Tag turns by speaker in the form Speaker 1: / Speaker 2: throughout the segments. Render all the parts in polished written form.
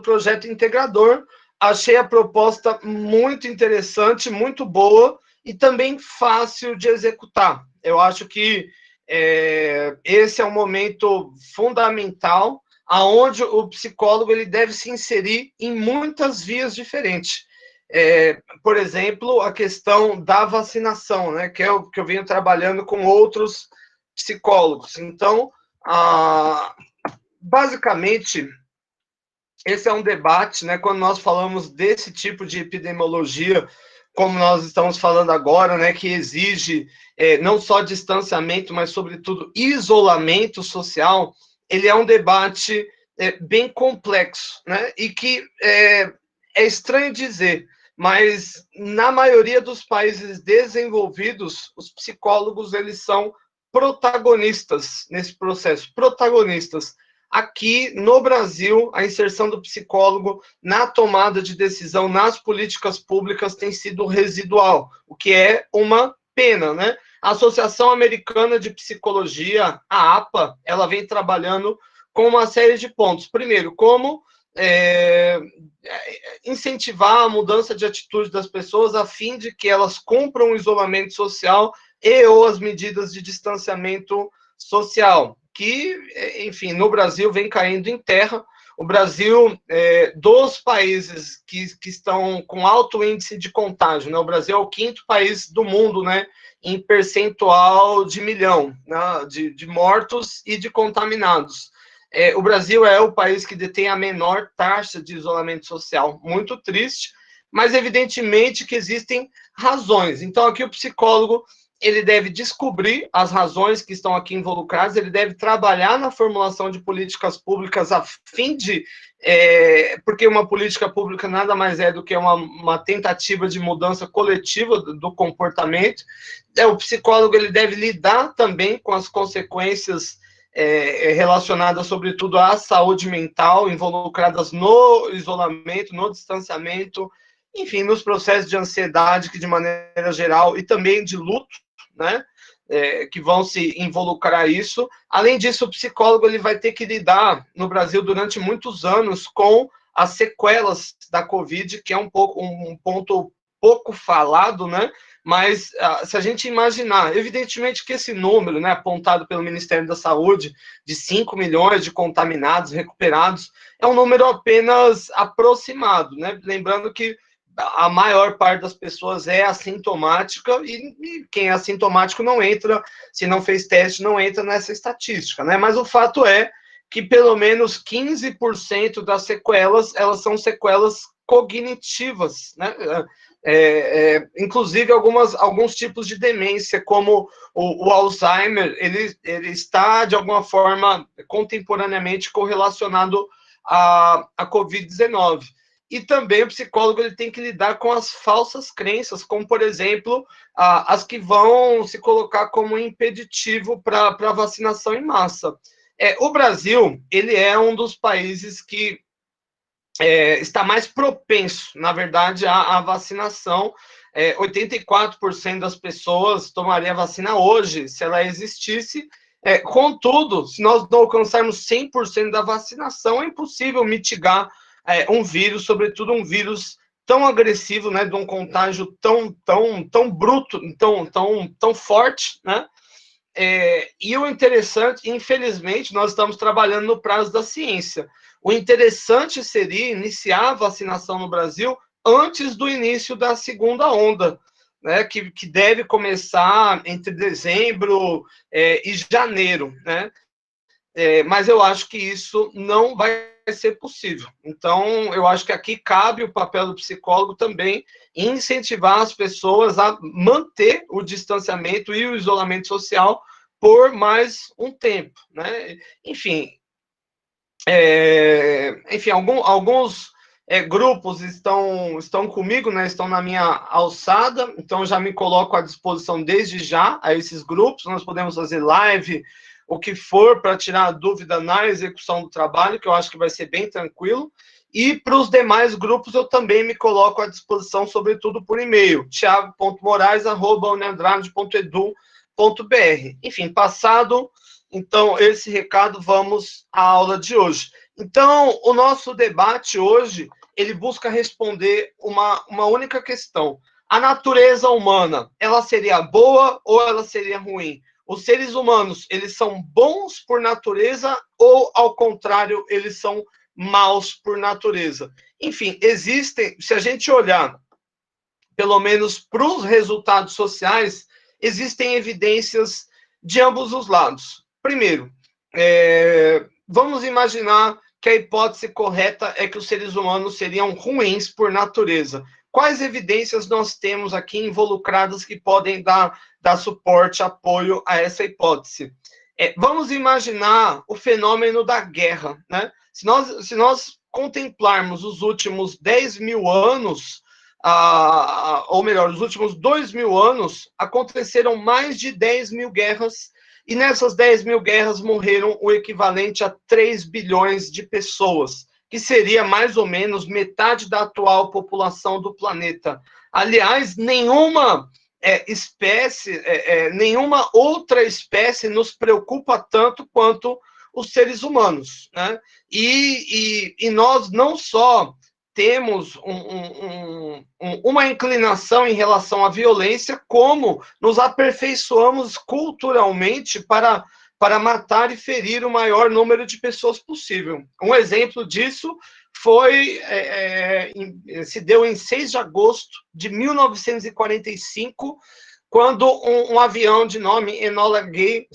Speaker 1: projeto integrador. Achei a proposta muito interessante, muito boa e também fácil de executar. Eu acho que esse é um momento fundamental aonde o psicólogo ele deve se inserir em muitas vias diferentes. Por exemplo, a questão da vacinação, né, que eu venho trabalhando com outros psicólogos. Então, basicamente, esse é um debate, né, quando nós falamos desse tipo de epidemiologia, como nós estamos falando agora, né, que exige não só distanciamento, mas, sobretudo, isolamento social, ele é um debate bem complexo, né, e que é estranho dizer, mas na maioria dos países desenvolvidos, os psicólogos eles são protagonistas nesse processo, protagonistas. Aqui no Brasil, a inserção do psicólogo na tomada de decisão nas políticas públicas tem sido residual, o que é uma pena, né? A Associação Americana de Psicologia, a APA, ela vem trabalhando com uma série de pontos. Primeiro, como incentivar a mudança de atitude das pessoas a fim de que elas cumpram o isolamento social e ou as medidas de distanciamento social, que, enfim, no Brasil vem caindo em terra. O Brasil, dos países que estão com alto índice de contágio, né? O Brasil é o 5º país do mundo, né, em percentual de milhão, né, de mortos e de contaminados. O Brasil é o país que detém a menor taxa de isolamento social. Muito triste, mas evidentemente que existem razões. Então, aqui o psicólogo ele deve descobrir as razões que estão aqui involucradas, ele deve trabalhar na formulação de políticas públicas a fim de... porque uma política pública nada mais é do que uma tentativa de mudança coletiva do comportamento. O psicólogo ele deve lidar também com as consequências relacionadas, sobretudo, à saúde mental, involucradas no isolamento, no distanciamento, enfim, nos processos de ansiedade, que de maneira geral, e também de luto, né, que vão se involucrar isso. Além disso, o psicólogo ele vai ter que lidar, no Brasil, durante muitos anos, com as sequelas da Covid, que é um ponto pouco falado, né, mas se a gente imaginar, evidentemente que esse número, né, apontado pelo Ministério da Saúde, de 5 milhões de contaminados, recuperados, é um número apenas aproximado, né, lembrando que a maior parte das pessoas é assintomática e quem é assintomático não entra, se não fez teste, não entra nessa estatística, né, mas o fato é que pelo menos 15% das sequelas, elas são sequelas cognitivas, né, inclusive alguns tipos de demência, como o Alzheimer, ele está, de alguma forma, contemporaneamente correlacionado à Covid-19. E também o psicólogo ele tem que lidar com as falsas crenças, como, por exemplo, as que vão se colocar como impeditivo para a vacinação em massa. O Brasil, ele é um dos países que está mais propenso, na verdade, à vacinação. 84% das pessoas tomariam a vacina hoje, se ela existisse. Contudo, se nós não alcançarmos 100% da vacinação, é impossível mitigar um vírus, sobretudo um vírus tão agressivo, né, de um contágio tão bruto, tão forte, né? E o interessante, infelizmente, nós estamos trabalhando no prazo da ciência. O interessante seria iniciar a vacinação no Brasil antes do início da segunda onda, né, que deve começar entre dezembro e janeiro, né? Mas eu acho que isso não vai ser possível. Então, eu acho que aqui cabe o papel do psicólogo também em incentivar as pessoas a manter o distanciamento e o isolamento social por mais um tempo, né? Enfim, alguns grupos estão comigo, né? Estão na minha alçada, então já me coloco à disposição desde já a esses grupos. Nós podemos fazer live, o que for, para tirar a dúvida na execução do trabalho, que eu acho que vai ser bem tranquilo. E para os demais grupos, eu também me coloco à disposição, sobretudo por e-mail, thiago.moraes@uniandrade.edu.br. Enfim, passado, então, esse recado, vamos à aula de hoje. Então, o nosso debate hoje, ele busca responder uma única questão. A natureza humana, ela seria boa ou ela seria ruim? Os seres humanos, eles são bons por natureza ou, ao contrário, eles são maus por natureza? Enfim, existem, se a gente olhar, pelo menos para os resultados sociais, existem evidências de ambos os lados. Primeiro, vamos imaginar que a hipótese correta é que os seres humanos seriam ruins por natureza. Quais evidências nós temos aqui involucradas que podem dar suporte, apoio a essa hipótese? Vamos imaginar o fenômeno da guerra, né? Se nós contemplarmos os últimos 10 mil anos, ou melhor, os últimos 2.000 anos, aconteceram mais de 10 mil guerras, e nessas 10 mil guerras morreram o equivalente a 3 bilhões de pessoas, que seria mais ou menos metade da atual população do planeta. Aliás, nenhuma nenhuma outra espécie nos preocupa tanto quanto os seres humanos, né? E nós não só temos uma inclinação em relação à violência, como nos aperfeiçoamos culturalmente para matar e ferir o maior número de pessoas possível. Um exemplo disso se deu em 6 de agosto de 1945, quando um avião de nome Enola Gay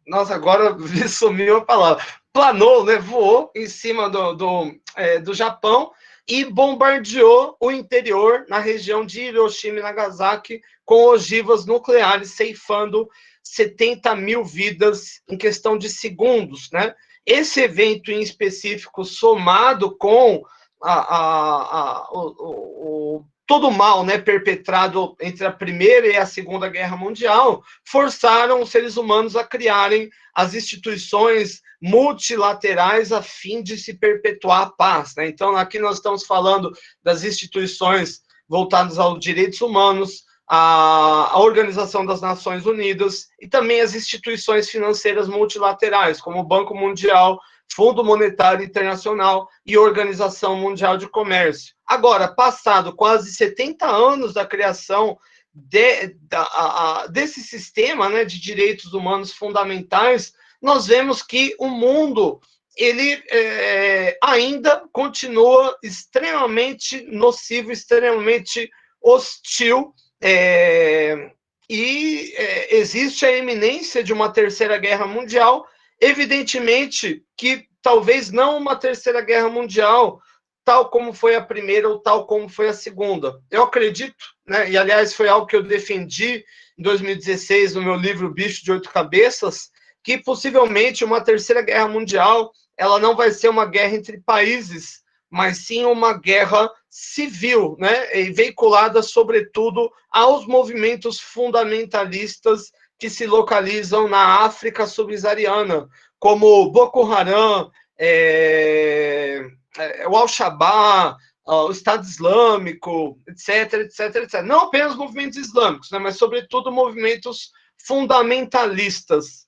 Speaker 1: nossa, agora sumiu a palavra. Planou, né, voou em cima do Japão e bombardeou o interior na região de Hiroshima e Nagasaki com ogivas nucleares, ceifando 70 mil vidas em questão de segundos, né? Esse evento em específico, somado com todo o mal, né, perpetrado entre a Primeira e a Segunda Guerra Mundial, forçaram os seres humanos a criarem as instituições multilaterais a fim de se perpetuar a paz, né? Então, aqui nós estamos falando das instituições voltadas aos direitos humanos, a Organização das Nações Unidas e também as instituições financeiras multilaterais, como o Banco Mundial, Fundo Monetário Internacional e Organização Mundial de Comércio. Agora, passado quase 70 anos da criação desse sistema, né, de direitos humanos fundamentais, nós vemos que o mundo ele ainda continua extremamente nocivo, extremamente hostil, existe a iminência de uma terceira guerra mundial. Evidentemente que talvez não uma terceira guerra mundial, tal como foi a primeira ou tal como foi a segunda. Eu acredito, né, e aliás foi algo que eu defendi em 2016 no meu livro Bicho de Oito Cabeças, que possivelmente uma terceira guerra mundial, ela não vai ser uma guerra entre países, mas sim uma guerra civil, né, e veiculada sobretudo aos movimentos fundamentalistas que se localizam na África subsaariana, como Boko Haram, o Al-Shabaab, o Estado Islâmico, etc, etc, etc. Não apenas movimentos islâmicos, né, mas sobretudo movimentos fundamentalistas.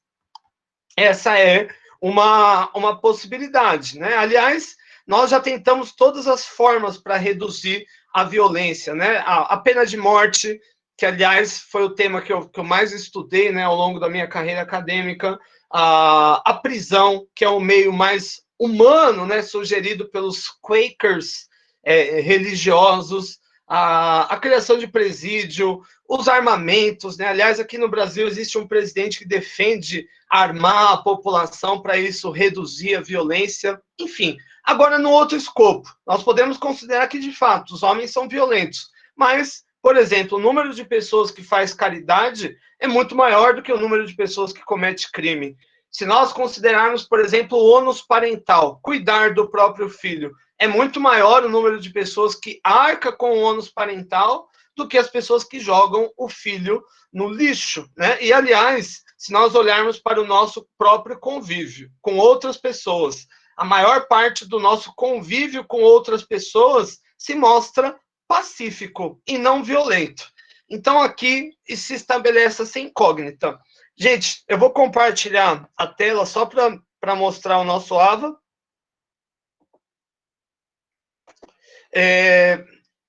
Speaker 1: Essa é uma possibilidade, né? Aliás, nós já tentamos todas as formas para reduzir a violência, né? A pena de morte, que aliás foi o tema que eu mais estudei, né, ao longo da minha carreira acadêmica, a prisão, que é o meio mais humano, né, sugerido pelos Quakers religiosos, a criação de presídio, os armamentos, né? Aliás, aqui no Brasil existe um presidente que defende armar a população para isso reduzir a violência, enfim. Agora, no outro escopo, nós podemos considerar que, de fato, os homens são violentos, mas, por exemplo, o número de pessoas que faz caridade é muito maior do que o número de pessoas que comete crime. Se nós considerarmos, por exemplo, o ônus parental, cuidar do próprio filho, é muito maior o número de pessoas que arca com o ônus parental do que as pessoas que jogam o filho no lixo, né? E, aliás, se nós olharmos para o nosso próprio convívio com outras pessoas, a maior parte do nosso convívio com outras pessoas se mostra pacífico e não violento. Então, aqui se estabelece essa incógnita. Gente, eu vou compartilhar a tela só para mostrar o nosso AVA.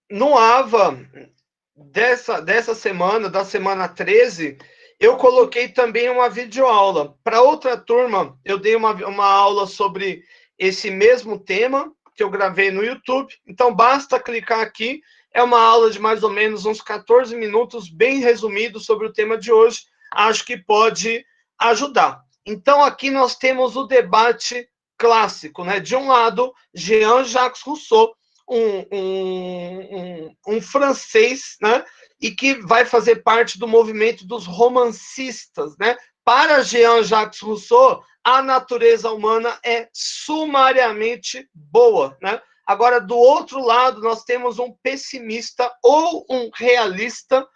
Speaker 1: No AVA dessa semana, da semana 13, eu coloquei também uma videoaula. Para outra turma, eu dei uma aula sobre esse mesmo tema, que eu gravei no YouTube. Então, basta clicar aqui. É uma aula de mais ou menos uns 14 minutos, bem resumido sobre o tema de hoje. Acho que pode ajudar. Então, aqui nós temos o debate clássico, né? De um lado, Jean-Jacques Rousseau, um francês, né? E que vai fazer parte do movimento dos romancistas, né? Para Jean-Jacques Rousseau, a natureza humana é sumariamente boa, né? Agora, do outro lado, nós temos um pessimista ou um realista,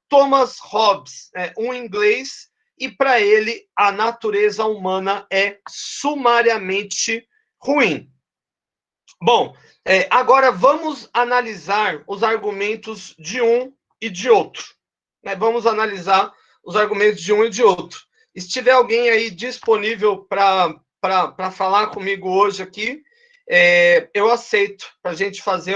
Speaker 1: Thomas Hobbes, um inglês, e para ele a natureza humana é sumariamente ruim. Bom, agora vamos analisar os argumentos de um e de outro. Vamos analisar os argumentos de um e de outro. Se tiver alguém aí disponível para falar comigo hoje aqui, eu aceito para a gente fazer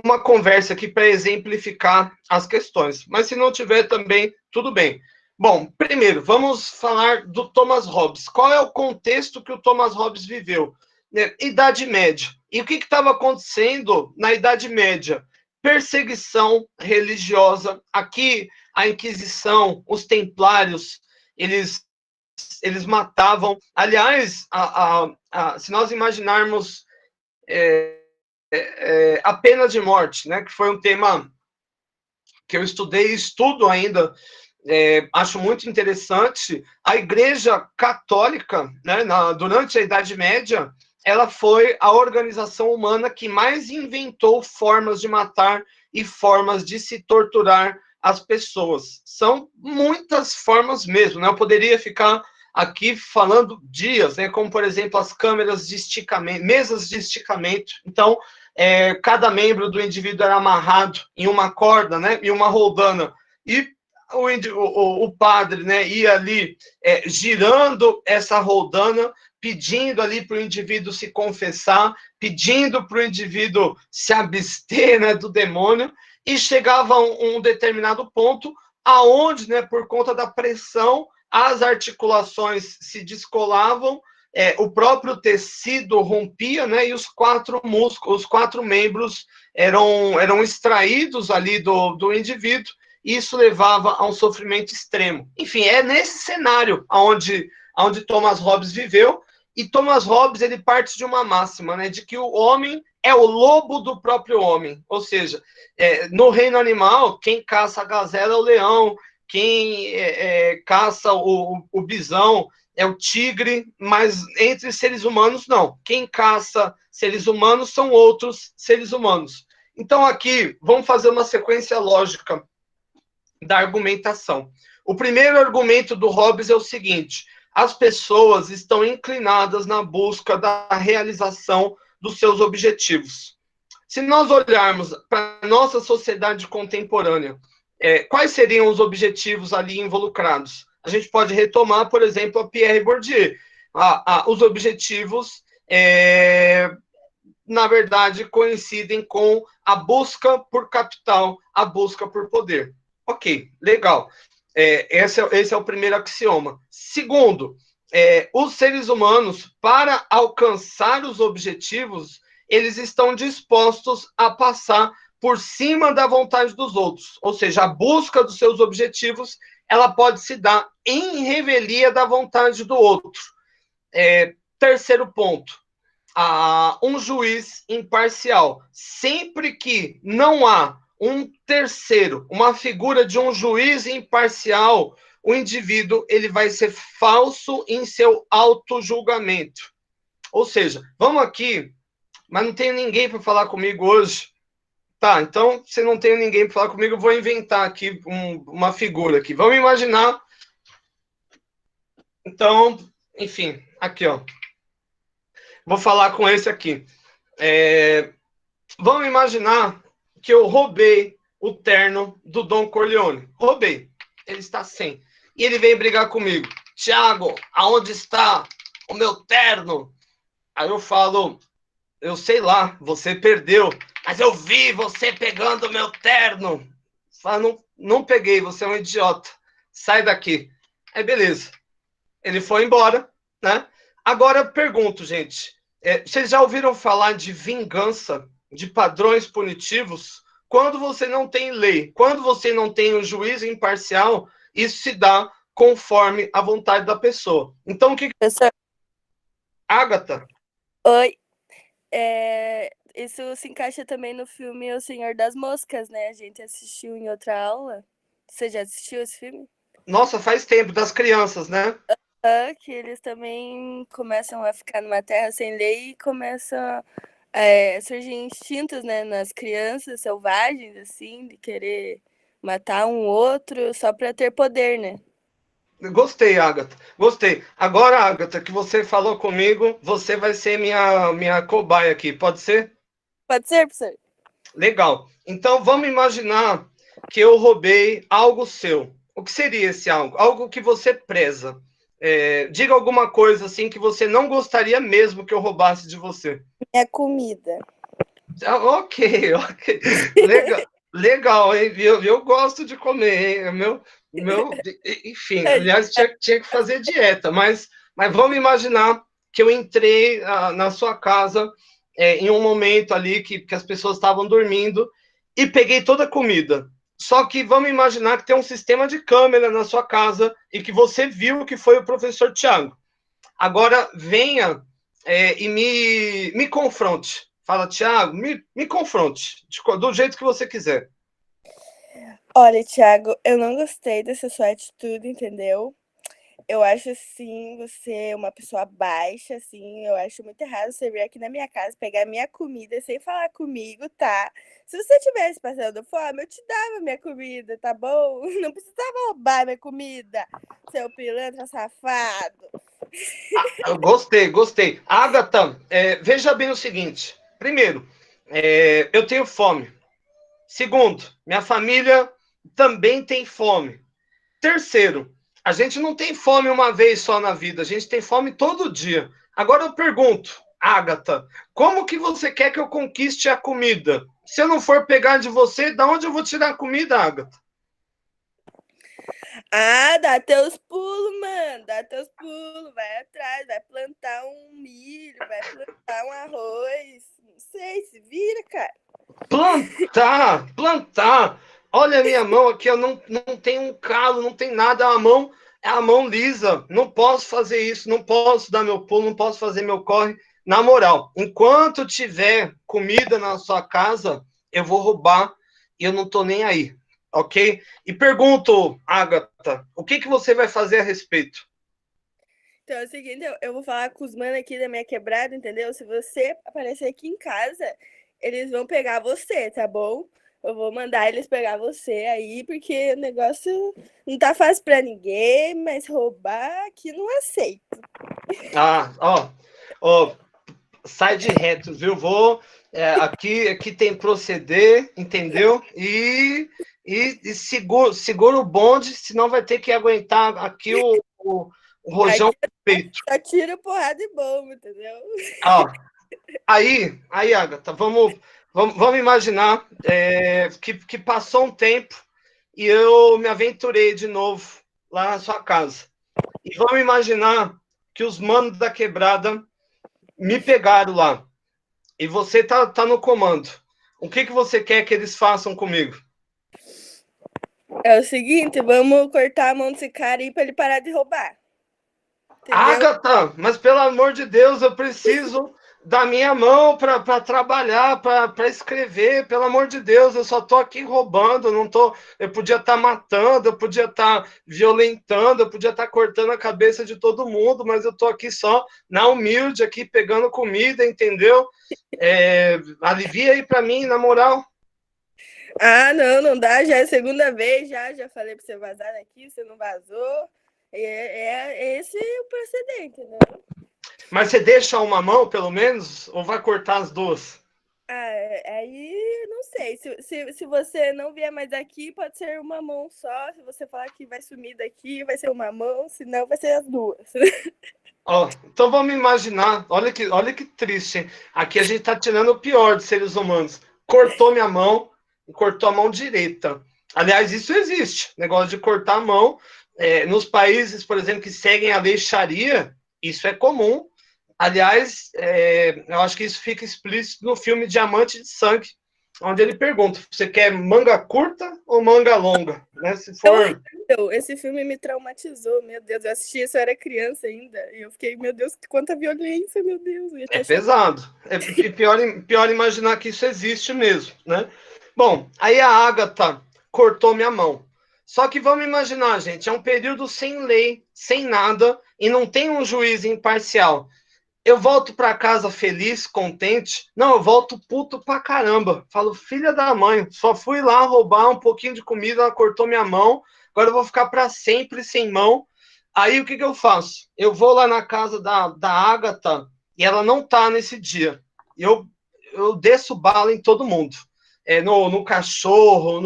Speaker 1: uma conversa aqui para exemplificar as questões. Mas se não tiver também, tudo bem. Bom, primeiro, vamos falar do Thomas Hobbes. Qual é o contexto que o Thomas Hobbes viveu? Idade Média. E o que estava acontecendo na Idade Média? Perseguição religiosa. Aqui, a Inquisição, os Templários, eles matavam. Aliás, se nós imaginarmos a pena de morte, né, que foi um tema que eu estudei e estudo ainda, acho muito interessante. A Igreja Católica, né, durante a Idade Média, ela foi a organização humana que mais inventou formas de matar e formas de se torturar as pessoas. São muitas formas mesmo, né? Eu poderia ficar aqui falando dias, né? Como, por exemplo, as câmeras de esticamento, mesas de esticamento. Então, cada membro do indivíduo era amarrado em uma corda, né? Em uma roldana. E o padre, né, ia ali girando essa roldana, pedindo ali para o indivíduo se confessar, pedindo para o indivíduo se abster, né, do demônio, e chegava a um determinado ponto aonde, né, por conta da pressão, as articulações se descolavam, o próprio tecido rompia, né, e os quatro músculos, os quatro membros eram extraídos ali do indivíduo, e isso levava a um sofrimento extremo. Enfim, é nesse cenário onde Thomas Hobbes viveu, e Thomas Hobbes ele parte de uma máxima, né, de que o homem é o lobo do próprio homem, ou seja, no reino animal, quem caça a gazela é o leão, quem caça o bisão é o tigre, mas entre seres humanos, não. Quem caça seres humanos são outros seres humanos. Então, aqui, vamos fazer uma sequência lógica da argumentação. O primeiro argumento do Hobbes é o seguinte: as pessoas estão inclinadas na busca da realização dos seus objetivos. Se nós olharmos para a nossa sociedade contemporânea, quais seriam os objetivos ali involucrados? A gente pode retomar, por exemplo, a Pierre Bourdieu. Os objetivos, na verdade, coincidem com a busca por capital, a busca por poder. Ok, legal. Esse é o primeiro axioma. Segundo, os seres humanos, para alcançar os objetivos, eles estão dispostos a passar por cima da vontade dos outros. Ou seja, a busca dos seus objetivos, ela pode se dar em revelia da vontade do outro. Terceiro ponto, um juiz imparcial. Sempre que não há um terceiro, uma figura de um juiz imparcial, o indivíduo ele vai ser falso em seu auto-julgamento. Ou seja, vamos aqui, mas não tenho ninguém para falar comigo hoje. Tá, então, se não tenho ninguém para falar comigo, eu vou inventar aqui uma figura aqui. Vamos imaginar. Então, enfim, aqui, ó. Vou falar com esse aqui. Vamos imaginar que eu roubei o terno do Don Corleone. Roubei. ele está sem. E ele vem brigar comigo. Thiago, aonde está o meu terno? Aí eu falo, eu sei lá, você perdeu. Mas eu vi você pegando o meu terno. Fala, não peguei, você é um idiota. Sai daqui. Aí beleza. Ele foi embora, né? Agora eu pergunto, gente, vocês já ouviram falar de vingança, de padrões punitivos? Quando você não tem lei, quando você não tem um juiz imparcial, isso se dá conforme a vontade da pessoa. Então, o que...
Speaker 2: Professor,
Speaker 1: Agatha,
Speaker 2: oi. Isso se encaixa também no filme O Senhor das Moscas, né? A gente assistiu em outra aula. Você já assistiu esse filme?
Speaker 1: nossa, faz tempo, das crianças, né?
Speaker 2: Que eles também começam a ficar numa terra sem lei e começam a surgir instintos, né, nas crianças selvagens, assim, de querer matar um outro só para ter poder, né?
Speaker 1: Gostei, Agatha. Gostei. Agora, Agatha, que você falou comigo, você vai ser minha cobaia aqui, pode ser?
Speaker 2: Pode ser, professor?
Speaker 1: Legal. Então, vamos imaginar que eu roubei algo seu. O que seria esse algo? Algo que você preza. Diga alguma coisa assim que você não gostaria mesmo que eu roubasse de você.
Speaker 2: É comida.
Speaker 1: Ok, ok. Legal, legal, hein? Eu gosto de comer, hein? Enfim, aliás, tinha que fazer dieta, mas vamos imaginar que eu entrei na sua casa em um momento ali que as pessoas estavam dormindo e peguei toda a comida. Só que vamos imaginar que tem um sistema de câmera na sua casa e que você viu que foi o professor Tiago. Agora venha e me confronte. Fala, Tiago, me confronte, do jeito que você quiser.
Speaker 2: Olha, Thiago, eu não gostei dessa sua atitude, entendeu? Eu acho, assim, você uma pessoa baixa, assim, eu acho muito errado você vir aqui na minha casa, pegar minha comida sem falar comigo, tá? Se você tivesse passando fome, eu te dava minha comida, tá bom? Não precisava roubar minha comida, seu pilantra safado.
Speaker 1: Eu gostei. Agatha, veja bem o seguinte. Primeiro, eu tenho fome. Segundo, minha família também tem fome. Terceiro, a gente não tem fome uma vez só na vida, a gente tem fome todo dia. Agora eu pergunto, Agatha, como que você quer que eu conquiste a comida? Se eu não for pegar de você, da onde eu vou tirar a comida, Agatha?
Speaker 2: Ah, dá teus pulos, mano, dá teus pulos, vai atrás, vai plantar um milho, vai plantar um arroz, não sei, se vira, cara.
Speaker 1: Plantar. Olha a minha mão aqui, eu não tenho um calo, não tem nada, é a mão lisa. Não posso fazer isso, não posso dar meu pulo, não posso fazer meu corre. Na moral, enquanto tiver comida na sua casa, eu vou roubar e eu não tô nem aí, ok? E pergunto, Agatha, o que você vai fazer a respeito?
Speaker 2: Então é o seguinte, eu vou falar com os manos aqui da minha quebrada, entendeu? Se você aparecer aqui em casa, eles vão pegar você, tá bom? Eu vou mandar eles pegar você aí, porque o negócio não tá fácil pra ninguém, mas roubar aqui não aceito.
Speaker 1: Ah, ó, sai de reto, viu? Aqui tem proceder, entendeu? E segura o bonde, senão vai ter que aguentar aqui o rojão
Speaker 2: Aqui
Speaker 1: do peito.
Speaker 2: só tira porrada e bomba, entendeu?
Speaker 1: Ó, aí, Agatha, vamos imaginar que passou um tempo e eu me aventurei de novo lá na sua casa. E vamos imaginar que os manos da quebrada me pegaram lá. E você tá no comando. O que você quer que eles façam comigo?
Speaker 2: É o seguinte, vamos cortar a mão desse cara aí pra ele parar de roubar. Entendeu?
Speaker 1: Agatha, mas pelo amor de Deus, eu preciso da minha mão para trabalhar, para escrever. Pelo amor de Deus, eu só tô aqui roubando, não tô. Eu podia estar matando, eu podia estar violentando, eu podia estar cortando a cabeça de todo mundo, mas eu tô aqui só na humilde, aqui pegando comida, entendeu? Alivia aí para mim, na moral.
Speaker 2: Ah, não dá, já é a segunda vez, já falei pra você vazar daqui, você não vazou. É esse o procedente, né?
Speaker 1: Mas você deixa uma mão, pelo menos, ou vai cortar as duas?
Speaker 2: Aí não sei. Se você não vier mais aqui, pode ser uma mão só. Se você falar que vai sumir daqui, vai ser uma mão, senão vai ser as duas.
Speaker 1: Ó, então vamos imaginar, olha que triste, hein? Aqui a gente está tirando o pior dos seres humanos. Cortou minha mão, cortou a mão direita. Aliás, isso existe, negócio de cortar a mão. Nos países, por exemplo, que seguem a lei Sharia, isso é comum. Aliás, eu acho que isso fica explícito no filme Diamante de Sangue, onde ele pergunta: você quer manga curta ou manga longa? Né? Se
Speaker 2: É
Speaker 1: for.
Speaker 2: horrível. Esse filme me traumatizou, meu Deus. Eu assisti isso, eu era criança ainda. E eu fiquei, meu Deus, quanta violência, meu Deus. Eu
Speaker 1: É
Speaker 2: até chorei.
Speaker 1: pesado. É pior imaginar que isso existe mesmo, né? Bom, aí a Agatha cortou minha mão. Só que vamos imaginar, gente, é um período sem lei, sem nada, e não tem um juiz imparcial. Eu volto para casa feliz, contente? Não, eu volto puto pra caramba. Falo, filha da mãe, só fui lá roubar um pouquinho de comida, ela cortou minha mão, agora eu vou ficar para sempre sem mão. Aí o que eu faço? Eu vou lá na casa da Agatha e ela não tá nesse dia. Eu desço bala em todo mundo. No cachorro,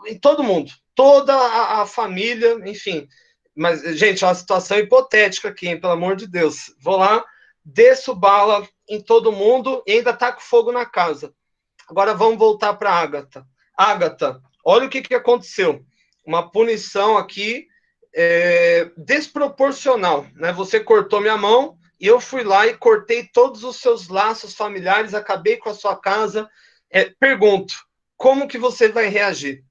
Speaker 1: em todo mundo. Toda a família, enfim. Mas, gente, é uma situação hipotética aqui, hein, pelo amor de Deus. Vou lá, desço bala em todo mundo e ainda taco fogo na casa. Agora vamos voltar para Agatha. Agatha, olha o que aconteceu. Uma punição aqui desproporcional, né? Você cortou minha mão e eu fui lá e cortei todos os seus laços familiares, acabei com a sua casa. Pergunto, como que você vai reagir?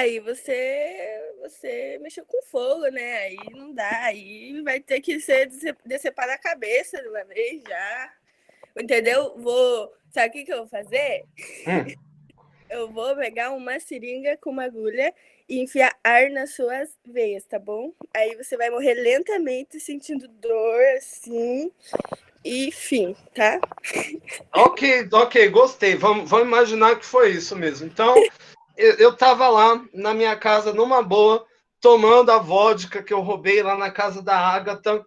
Speaker 2: E você mexeu com fogo, né? Aí não dá. Aí vai ter que ser decepar a cabeça de uma vez já. Entendeu? Sabe o que eu vou fazer?
Speaker 1: Hum.
Speaker 2: Eu vou pegar uma seringa com uma agulha e enfiar ar nas suas veias, tá bom? Aí você vai morrer lentamente, sentindo dor, assim, e fim, tá?
Speaker 1: Ok, gostei. Vamos imaginar que foi isso mesmo. Então, eu estava lá na minha casa, numa boa, tomando a vodka que eu roubei lá na casa da Agatha,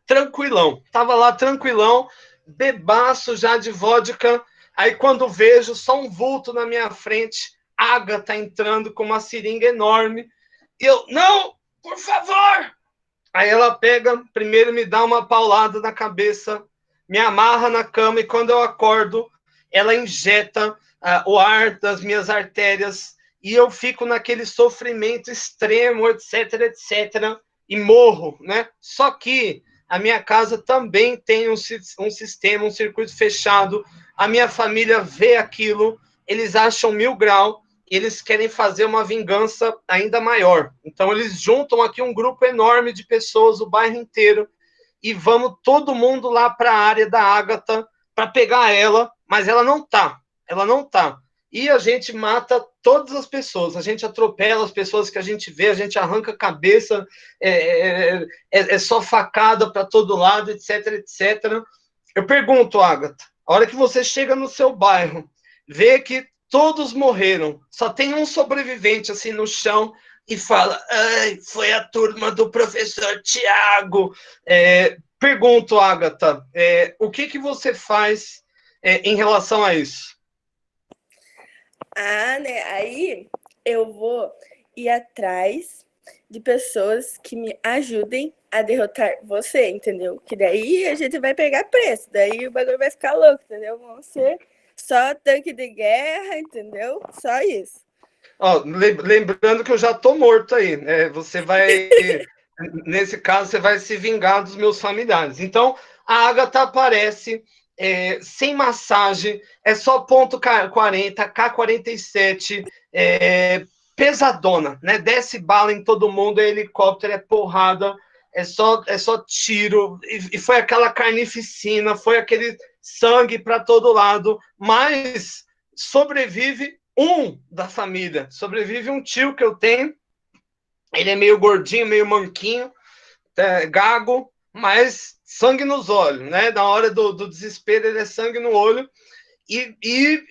Speaker 1: tranquilão. Tava lá tranquilão, bebaço já de vodka. Aí quando vejo só um vulto na minha frente, Agatha entrando com uma seringa enorme. E eu, não, por favor! Aí ela pega, primeiro me dá uma paulada na cabeça, me amarra na cama e quando eu acordo, ela injeta o ar das minhas artérias e eu fico naquele sofrimento extremo, etc, etc, e morro, né? Só que a minha casa também tem um sistema, um circuito fechado, a minha família vê aquilo, eles acham 1000 grau, e eles querem fazer uma vingança ainda maior. Então, eles juntam aqui um grupo enorme de pessoas, o bairro inteiro, e vamos todo mundo lá para a área da Agatha para pegar ela, mas ela não tá. Ela não tá. E a gente mata todas as pessoas, a gente atropela as pessoas que a gente vê, a gente arranca a cabeça, é só facada para todo lado, etc, etc. Eu pergunto, Agatha, a hora que você chega no seu bairro, vê que todos morreram, só tem um sobrevivente assim no chão e fala: ai, foi a turma do professor Tiago. Pergunto, Agatha, o que você faz em relação a isso?
Speaker 2: Né? Aí eu vou ir atrás de pessoas que me ajudem a derrotar você, entendeu? Que daí a gente vai pegar preço, daí o bagulho vai ficar louco, entendeu? Vão ser só tanque de guerra, entendeu? Só isso.
Speaker 1: Ó, lembrando que eu já tô morto aí, né? Você vai, nesse caso, você vai se vingar dos meus familiares. Então, a Agatha aparece sem massagem, é só ponto 40, K-47, pesadona, né? Desce bala em todo mundo, é helicóptero, é porrada, é só tiro, e foi aquela carnificina, foi aquele sangue para todo lado, mas sobrevive da família. Sobrevive um tio que eu tenho. Ele é meio gordinho, meio manquinho, gago, mas sangue nos olhos, né? Na hora do desespero, ele é sangue no olho. E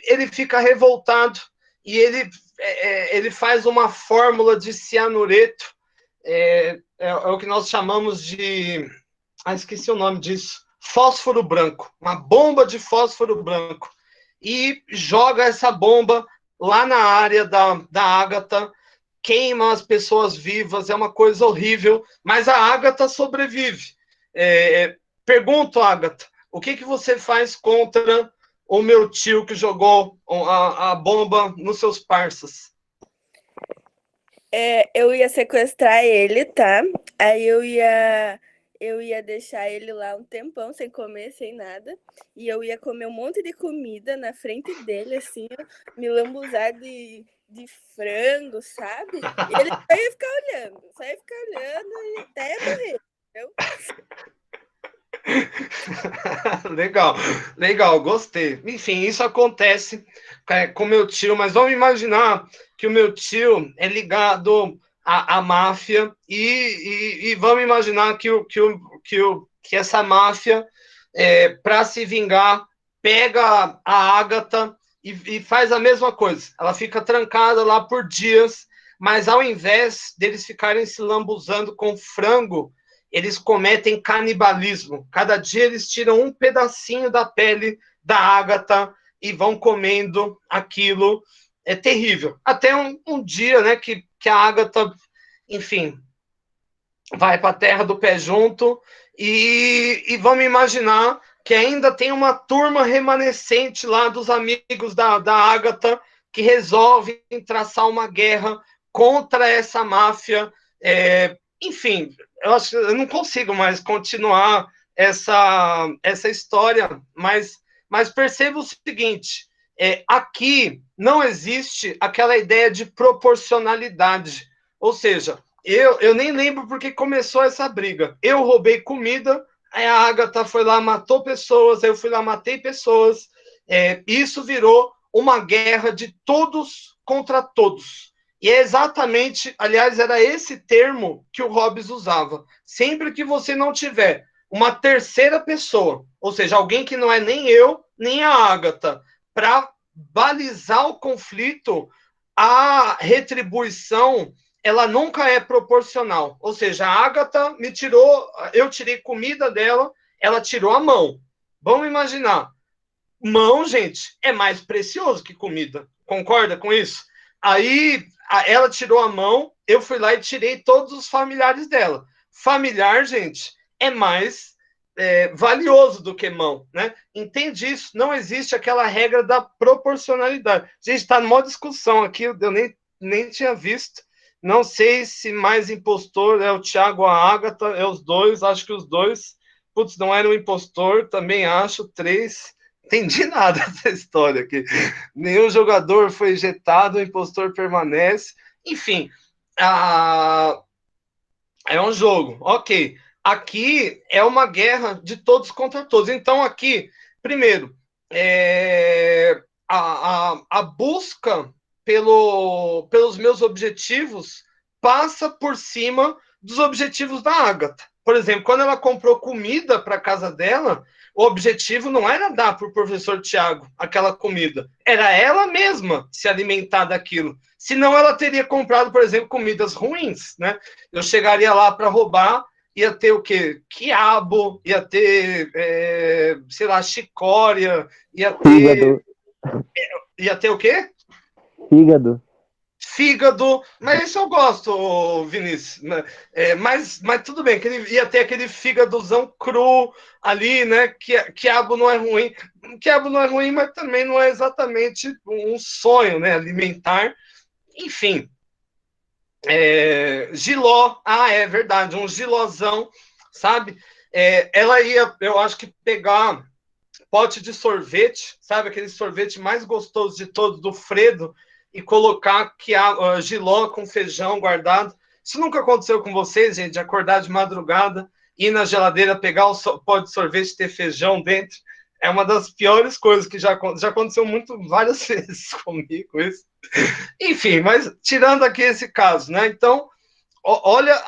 Speaker 1: ele fica revoltado. E ele faz uma fórmula de cianureto. É o que nós chamamos de... esqueci o nome disso. fósforo branco, uma bomba de fósforo branco, e joga essa bomba lá na área da Agatha, queima as pessoas vivas, é uma coisa horrível, mas a Agatha sobrevive. Pergunto, Agatha, o que você faz contra o meu tio que jogou a bomba nos seus parças?
Speaker 2: Eu ia sequestrar ele, tá? Aí eu ia deixar ele lá um tempão sem comer, sem nada. E eu ia comer um monte de comida na frente dele, assim, me lambuzar de frango, sabe? E ele só ia ficar olhando e até morrer, entendeu?
Speaker 1: Legal, legal, gostei. Enfim, isso acontece com meu tio, mas vamos imaginar que o meu tio é ligado à máfia e vamos imaginar que essa máfia, para se vingar, pega a Agatha e faz a mesma coisa. Ela fica trancada lá por dias, mas ao invés deles ficarem se lambuzando com frango, eles cometem canibalismo. Cada dia eles tiram um pedacinho da pele da Agatha e vão comendo aquilo. É terrível. Até um dia, né, que a Agatha, enfim, vai para a terra do pé junto e vamos imaginar que ainda tem uma turma remanescente lá dos amigos da Agatha que resolvem traçar uma guerra contra essa máfia. Enfim, eu não consigo mais continuar essa história, mas perceba o seguinte: aqui não existe aquela ideia de proporcionalidade, ou seja, eu nem lembro porque começou essa briga. Eu roubei comida, aí a Agatha foi lá, matou pessoas, aí eu fui lá, matei pessoas. Isso virou uma guerra de todos contra todos. E é exatamente, aliás, era esse termo que o Hobbes usava. Sempre que você não tiver uma terceira pessoa, ou seja, alguém que não é nem eu, nem a Agatha, para balizar o conflito, a retribuição ela nunca é proporcional. Ou seja, a Agatha me tirou, eu tirei comida dela, ela tirou a mão. Vamos imaginar, mão, gente, é mais precioso que comida. Concorda com isso? Aí ela tirou a mão, eu fui lá e tirei todos os familiares dela. Familiar, gente, é mais valioso do que mão, né? Entende isso? Não existe aquela regra da proporcionalidade. A gente está numa discussão aqui, eu nem tinha visto. Não sei se mais impostor é o Thiago ou a Agatha, é os dois, acho que os dois. Putz, não era um impostor, também acho, 3. Entendi nada dessa história aqui. Nenhum jogador foi ejetado, o impostor permanece. Enfim, é um jogo. Ok. Aqui é uma guerra de todos contra todos. Então, aqui, primeiro, a busca pelos meus objetivos passa por cima dos objetivos da Agatha. Por exemplo, quando ela comprou comida para a casa dela, o objetivo não era dar para o professor Tiago aquela comida, era ela mesma se alimentar daquilo. Senão ela teria comprado, por exemplo, comidas ruins, né? Eu chegaria lá para roubar, ia ter o quê? Quiabo, ia ter, sei lá, chicória, ia ter...
Speaker 3: Fígado.
Speaker 1: Ia ter o quê?
Speaker 3: Fígado.
Speaker 1: Fígado, mas isso eu gosto, Vinícius. Mas tudo bem, que ele ia ter aquele fígadozão cru ali, né? Quiabo não é ruim. Quiabo não é ruim, mas também não é exatamente um sonho, né? Alimentar. Enfim. Giló, é verdade, um gilózão, sabe? Ela ia, eu acho que pegar pote de sorvete, sabe? Aquele sorvete mais gostoso de todos, do Fredo, e colocar giló com feijão guardado. Isso nunca aconteceu com vocês, gente, de acordar de madrugada, ir na geladeira, pegar o pote de sorvete e ter feijão dentro? É uma das piores coisas que já aconteceu várias vezes comigo isso. Enfim, mas tirando aqui esse caso, né? Então, olha,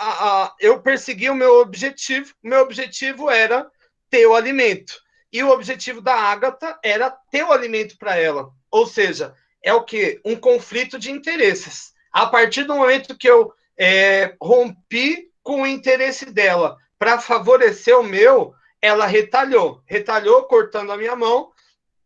Speaker 1: eu persegui o meu objetivo era ter o alimento. E o objetivo da Agatha era ter o alimento para ela. Ou seja, é o quê? Um conflito de interesses. A partir do momento que eu rompi com o interesse dela para favorecer o meu, ela retalhou cortando a minha mão,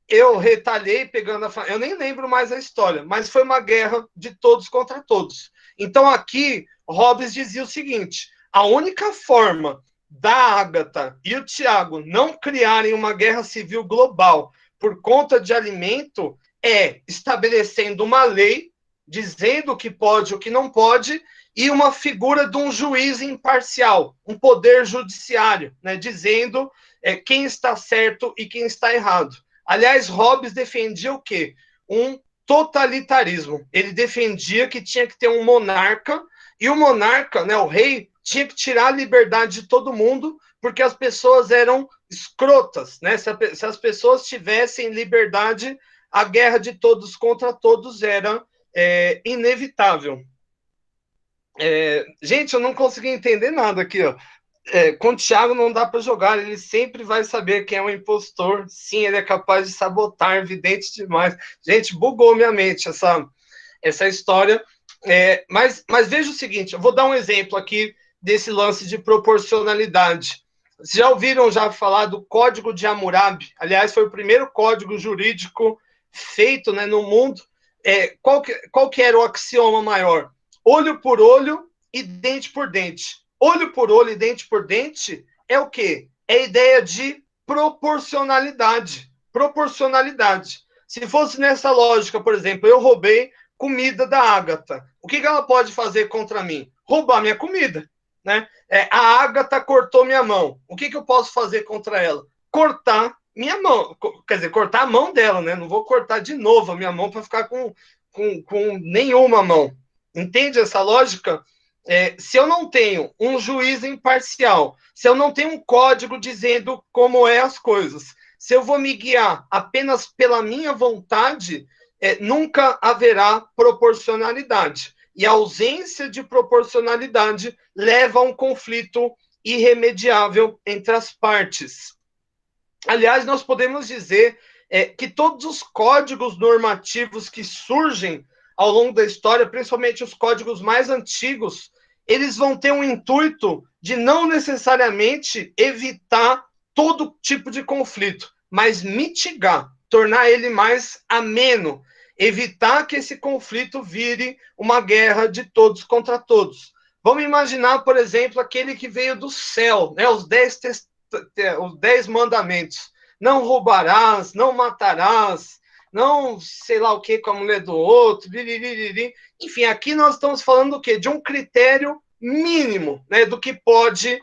Speaker 1: eu retalhei pegando a... Eu nem lembro mais a história, mas foi uma guerra de todos contra todos. Então aqui, Hobbes dizia o seguinte, a única forma da Ágata e o Tiago não criarem uma guerra civil global por conta de alimento é estabelecendo uma lei dizendo o que pode e o que não pode e uma figura de um juiz imparcial, um poder judiciário, né, dizendo quem está certo e quem está errado. Aliás, Hobbes defendia o quê? Um totalitarismo. Ele defendia que tinha que ter um monarca, e o monarca, né, o rei, tinha que tirar a liberdade de todo mundo, porque as pessoas eram escrotas, né? Se as pessoas tivessem liberdade, a guerra de todos contra todos era inevitável. Gente, eu não consegui entender nada aqui, ó. Com o Thiago não dá para jogar, ele sempre vai saber quem é o impostor. Sim, ele é capaz de sabotar, evidente demais. Gente, bugou minha mente essa história. Mas veja o seguinte, eu vou dar um exemplo aqui desse lance de proporcionalidade. Vocês já ouviram falar do Código de Hammurabi? Aliás, foi o primeiro código jurídico feito, né, no mundo. Qual que era o axioma maior? Olho por olho e dente por dente. Olho por olho e dente por dente é o quê? É a ideia de proporcionalidade. Proporcionalidade. Se fosse nessa lógica, por exemplo, eu roubei comida da Ágata. O que ela pode fazer contra mim? Roubar minha comida. Né? A Ágata cortou minha mão. O que eu posso fazer contra ela? Cortar minha mão. Quer dizer, cortar a mão dela, né? Não vou cortar de novo a minha mão para ficar com nenhuma mão. Entende essa lógica? Se eu não tenho um juiz imparcial, se eu não tenho um código dizendo como é as coisas, se eu vou me guiar apenas pela minha vontade, nunca haverá proporcionalidade. E a ausência de proporcionalidade leva a um conflito irremediável entre as partes. Aliás, nós podemos dizer que todos os códigos normativos que surgem ao longo da história, principalmente os códigos mais antigos, eles vão ter um intuito de não necessariamente evitar todo tipo de conflito, mas mitigar, tornar ele mais ameno, evitar que esse conflito vire uma guerra de todos contra todos. Vamos imaginar, por exemplo, aquele que veio do céu, né, os 10 mandamentos. Não roubarás, não matarás, não sei lá o que com a mulher do outro, enfim, aqui nós estamos falando do quê? De um critério mínimo, né, do que pode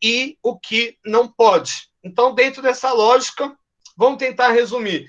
Speaker 1: e o que não pode. Então, dentro dessa lógica, vamos tentar resumir.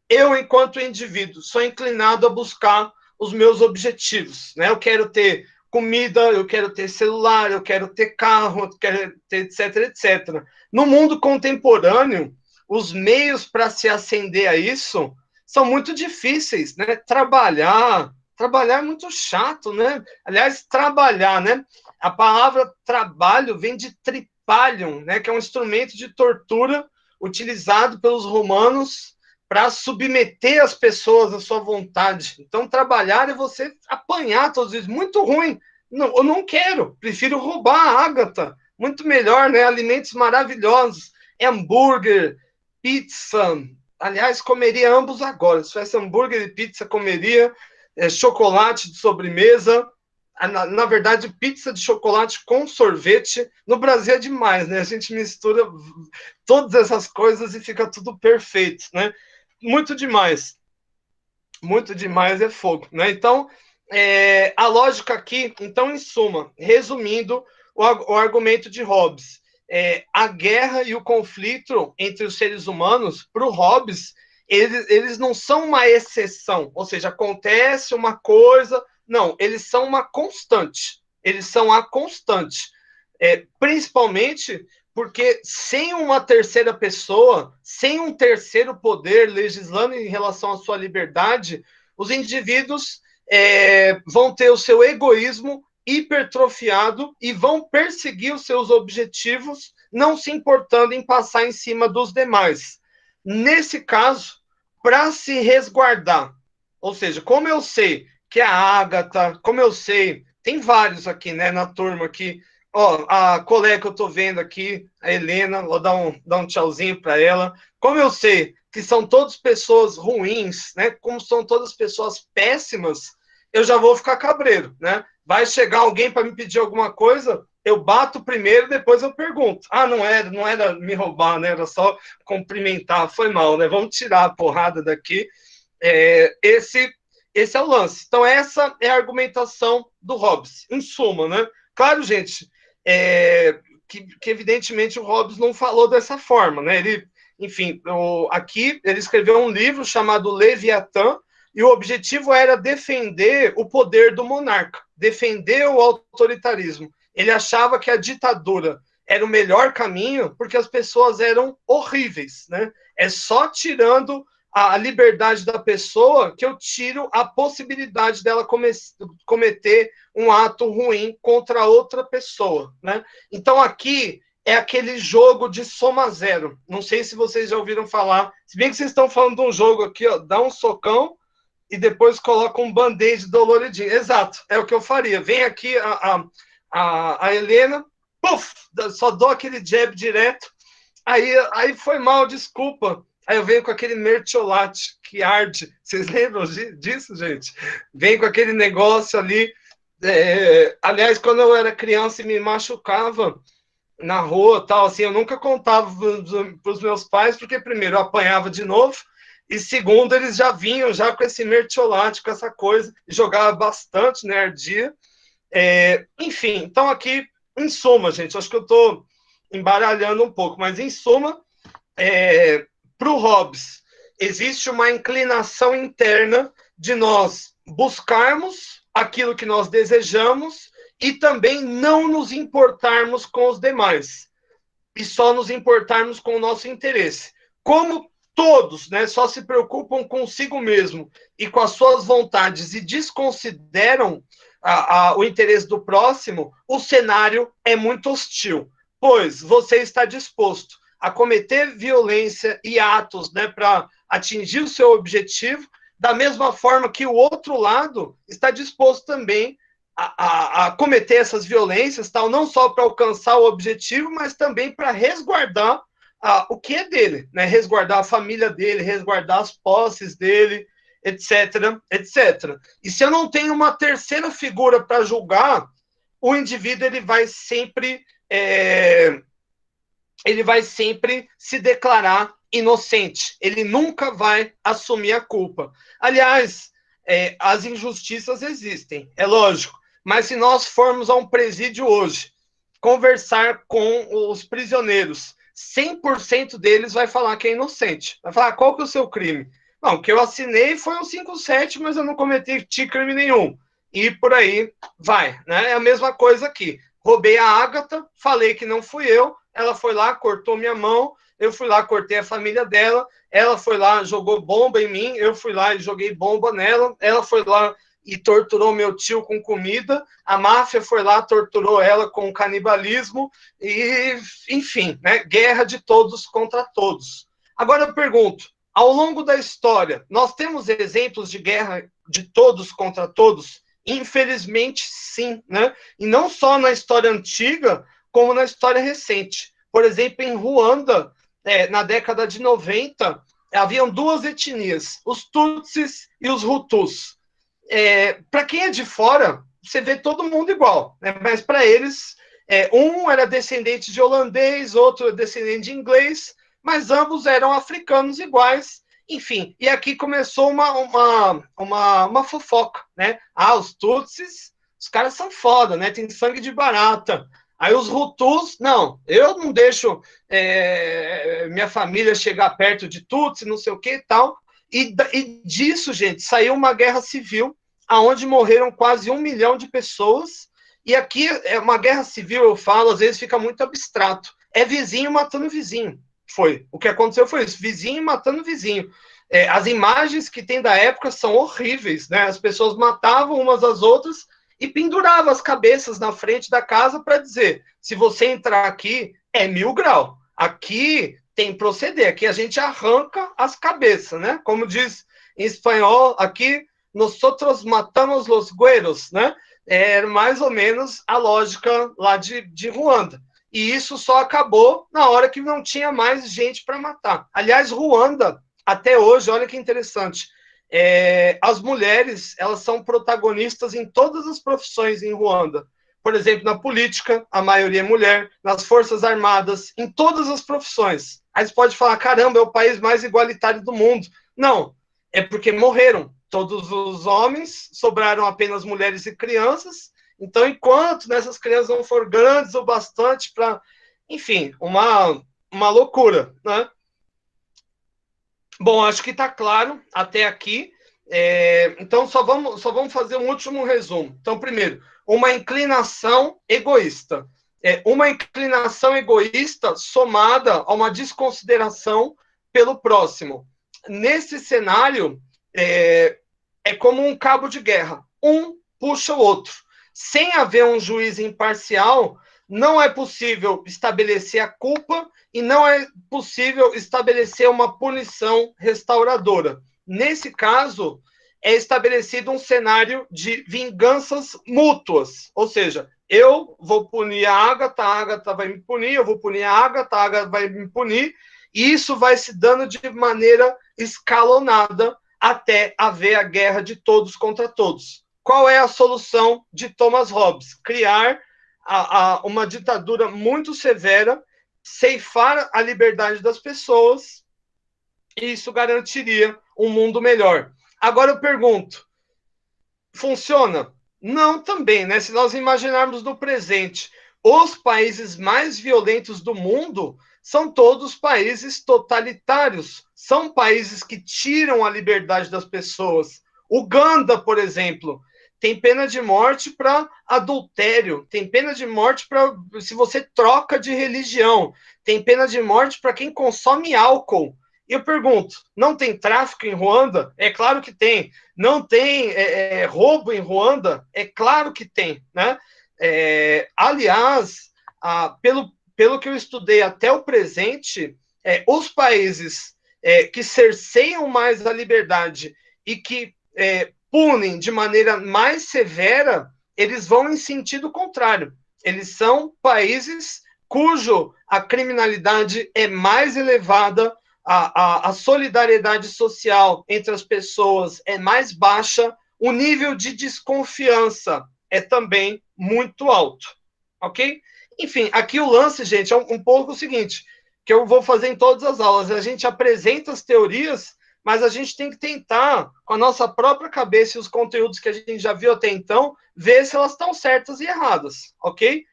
Speaker 1: Eu, enquanto indivíduo, sou inclinado a buscar os meus objetivos, né? Eu quero ter comida, eu quero ter celular, eu quero ter carro, eu quero ter etc, etc. No mundo contemporâneo, os meios para se ascender a isso são muito difíceis, né? Trabalhar é muito chato, né? Aliás, trabalhar, né? A palavra trabalho vem de tripalium, né? Que é um instrumento de tortura utilizado pelos romanos para submeter as pessoas à sua vontade. Então, trabalhar é você apanhar todos os dias. Muito ruim. Não, eu não quero. Prefiro roubar a Ágata. Muito melhor, né? Alimentos maravilhosos. Hambúrguer, pizza. Aliás, comeria ambos agora. Se fosse hambúrguer e pizza, comeria. Chocolate de sobremesa. Na verdade, pizza de chocolate com sorvete. No Brasil é demais, né? A gente mistura todas essas coisas e fica tudo perfeito, né? Muito demais é fogo, né? Então, a lógica aqui, então, em suma, resumindo o argumento de Hobbes, a guerra e o conflito entre os seres humanos, para o Hobbes, eles não são uma exceção, ou seja, acontece uma coisa, não, eles são uma constante, eles são a constante, principalmente porque sem uma terceira pessoa, sem um terceiro poder legislando em relação à sua liberdade, os indivíduos vão ter o seu egoísmo hipertrofiado e vão perseguir os seus objetivos, não se importando em passar em cima dos demais. Nesse caso, para se resguardar, ou seja, como eu sei que a Ágata, como eu sei, tem vários aqui, né, na turma aqui, Ó, a colega que eu tô vendo aqui, a Helena, vou dar um tchauzinho para ela. Como eu sei que são todas pessoas ruins, né? Como são todas pessoas péssimas, eu já vou ficar cabreiro, né? Vai chegar alguém para me pedir alguma coisa, eu bato primeiro, depois eu pergunto. Ah, não era me roubar, né? Era só cumprimentar, foi mal, né? Vamos tirar a porrada daqui. Esse é o lance. Então, essa é a argumentação do Hobbes, em suma, né? Claro, gente, que evidentemente o Hobbes não falou dessa forma, né? Ele, enfim, aqui ele escreveu um livro chamado Leviatã, e o objetivo era defender o poder do monarca, defender o autoritarismo. Ele achava que a ditadura era o melhor caminho porque as pessoas eram horríveis, né? É só tirando a liberdade da pessoa que eu tiro a possibilidade dela cometer um ato ruim contra outra pessoa, né? Então aqui é aquele jogo de soma zero. Não sei se vocês já ouviram falar. Se bem que vocês estão falando de um jogo aqui, ó, dá um socão e depois coloca um band-aid doloridinho. Exato, é o que eu faria. Vem aqui a Helena, puf, só dou aquele jab direto. Aí foi mal, desculpa. Aí eu venho com aquele mertiolate que arde. Vocês lembram disso, gente? Vem com aquele negócio ali. Aliás, quando eu era criança e me machucava na rua, tal, assim, eu nunca contava para os meus pais, porque primeiro eu apanhava de novo, e segundo, eles já vinham já com esse mertiolate, com essa coisa, e jogava bastante, né, ardia. Enfim, então aqui, em suma, gente, acho que eu estou embaralhando um pouco, mas em suma, para o Hobbes, existe uma inclinação interna de nós buscarmos aquilo que nós desejamos e também não nos importarmos com os demais e só nos importarmos com o nosso interesse. Como todos, né, só se preocupam consigo mesmo e com as suas vontades e desconsideram o interesse do próximo, o cenário é muito hostil, pois você está disposto a cometer violência e atos, né, para atingir o seu objetivo, da mesma forma que o outro lado está disposto também a cometer essas violências, tal, não só para alcançar o objetivo, mas também para resguardar o que é dele, né? Resguardar a família dele, resguardar as posses dele, etc, etc. E se eu não tenho uma terceira figura para julgar, o indivíduo ele vai sempre se declarar inocente. Ele nunca vai assumir a culpa. Aliás, as injustiças existem, é lógico. Mas se nós formos a um presídio hoje, conversar com os prisioneiros, 100% deles vai falar que é inocente. Vai falar, qual que é o seu crime? Não, o que eu assinei foi um 57, mas eu não cometi crime nenhum. E por aí vai, né? É a mesma coisa aqui. Roubei a Ágata, falei que não fui eu, ela foi lá, cortou minha mão, eu fui lá, cortei a família dela, ela foi lá, jogou bomba em mim, eu fui lá e joguei bomba nela, ela foi lá e torturou meu tio com comida, a máfia foi lá, torturou ela com canibalismo, e, enfim, né, guerra de todos contra todos. Agora eu pergunto, ao longo da história, nós temos exemplos de guerra de todos contra todos? Infelizmente, sim, né? E não só na história antiga, como na história recente. Por exemplo, em Ruanda, na década de 90, haviam duas etnias, os Tutsis e os Hutus. Para quem é de fora, você vê todo mundo igual, né? Mas para eles, um era descendente de holandês, outro descendente de inglês, mas ambos eram africanos iguais. Enfim, e aqui começou uma fofoca, né? Os Tutsis, os caras são foda, né? Tem sangue de barata. Aí os Hutus, não, eu não deixo minha família chegar perto de Tutsi, não sei o que e tal. E disso, gente, saiu uma guerra civil, aonde morreram quase 1 milhão de pessoas. E aqui é uma guerra civil, eu falo, às vezes fica muito abstrato. É vizinho matando vizinho. Foi. O que aconteceu foi isso, vizinho matando vizinho. As imagens que tem da época são horríveis, né? As pessoas matavam umas às outras e penduravam as cabeças na frente da casa para dizer, se você entrar aqui, é 1000 graus. Aqui tem proceder, aqui a gente arranca as cabeças, né? Como diz em espanhol, aqui nosotros matamos los güeros, né? É mais ou menos a lógica lá de Ruanda. E isso só acabou na hora que não tinha mais gente para matar. Aliás, Ruanda, até hoje, olha que interessante, as mulheres, elas são protagonistas em todas as profissões em Ruanda. Por exemplo, na política, a maioria é mulher, nas forças armadas, em todas as profissões. Aí você pode falar, caramba, é o país mais igualitário do mundo. Não, é porque morreram todos os homens, sobraram apenas mulheres e crianças. Então, enquanto nessas crianças não for grandes o bastante para, enfim, uma loucura, né? Bom, acho que está claro até aqui. Então, só vamos fazer um último resumo. Então, primeiro, uma inclinação egoísta. Uma inclinação egoísta somada a uma desconsideração pelo próximo. Nesse cenário, é como um cabo de guerra. Um puxa o outro. Sem haver um juiz imparcial, não é possível estabelecer a culpa e não é possível estabelecer uma punição restauradora. Nesse caso, é estabelecido um cenário de vinganças mútuas, ou seja, eu vou punir a Agatha vai me punir, eu vou punir a Agatha vai me punir, e isso vai se dando de maneira escalonada até haver a guerra de todos contra todos. Qual é a solução de Thomas Hobbes? Criar uma ditadura muito severa, ceifar a liberdade das pessoas, e isso garantiria um mundo melhor. Agora eu pergunto, funciona? Não também, né? Se nós imaginarmos no presente, os países mais violentos do mundo são todos países totalitários, são países que tiram a liberdade das pessoas. Uganda, por exemplo, tem pena de morte para adultério, tem pena de morte para se você troca de religião, tem pena de morte para quem consome álcool. E eu pergunto, não tem tráfico em Ruanda? É claro que tem. Não tem roubo em Ruanda? É claro que tem, né? Aliás, pelo que eu estudei até o presente, os países que cerceiam mais a liberdade e que punem de maneira mais severa, eles vão em sentido contrário. Eles são países cujo a criminalidade é mais elevada, a solidariedade social entre as pessoas é mais baixa, o nível de desconfiança é também muito alto, ok? Enfim, aqui o lance, gente, é um pouco o seguinte, que eu vou fazer em todas as aulas, a gente apresenta as teorias, mas a gente tem que tentar, com a nossa própria cabeça e os conteúdos que a gente já viu até então, ver se elas estão certas e erradas, ok?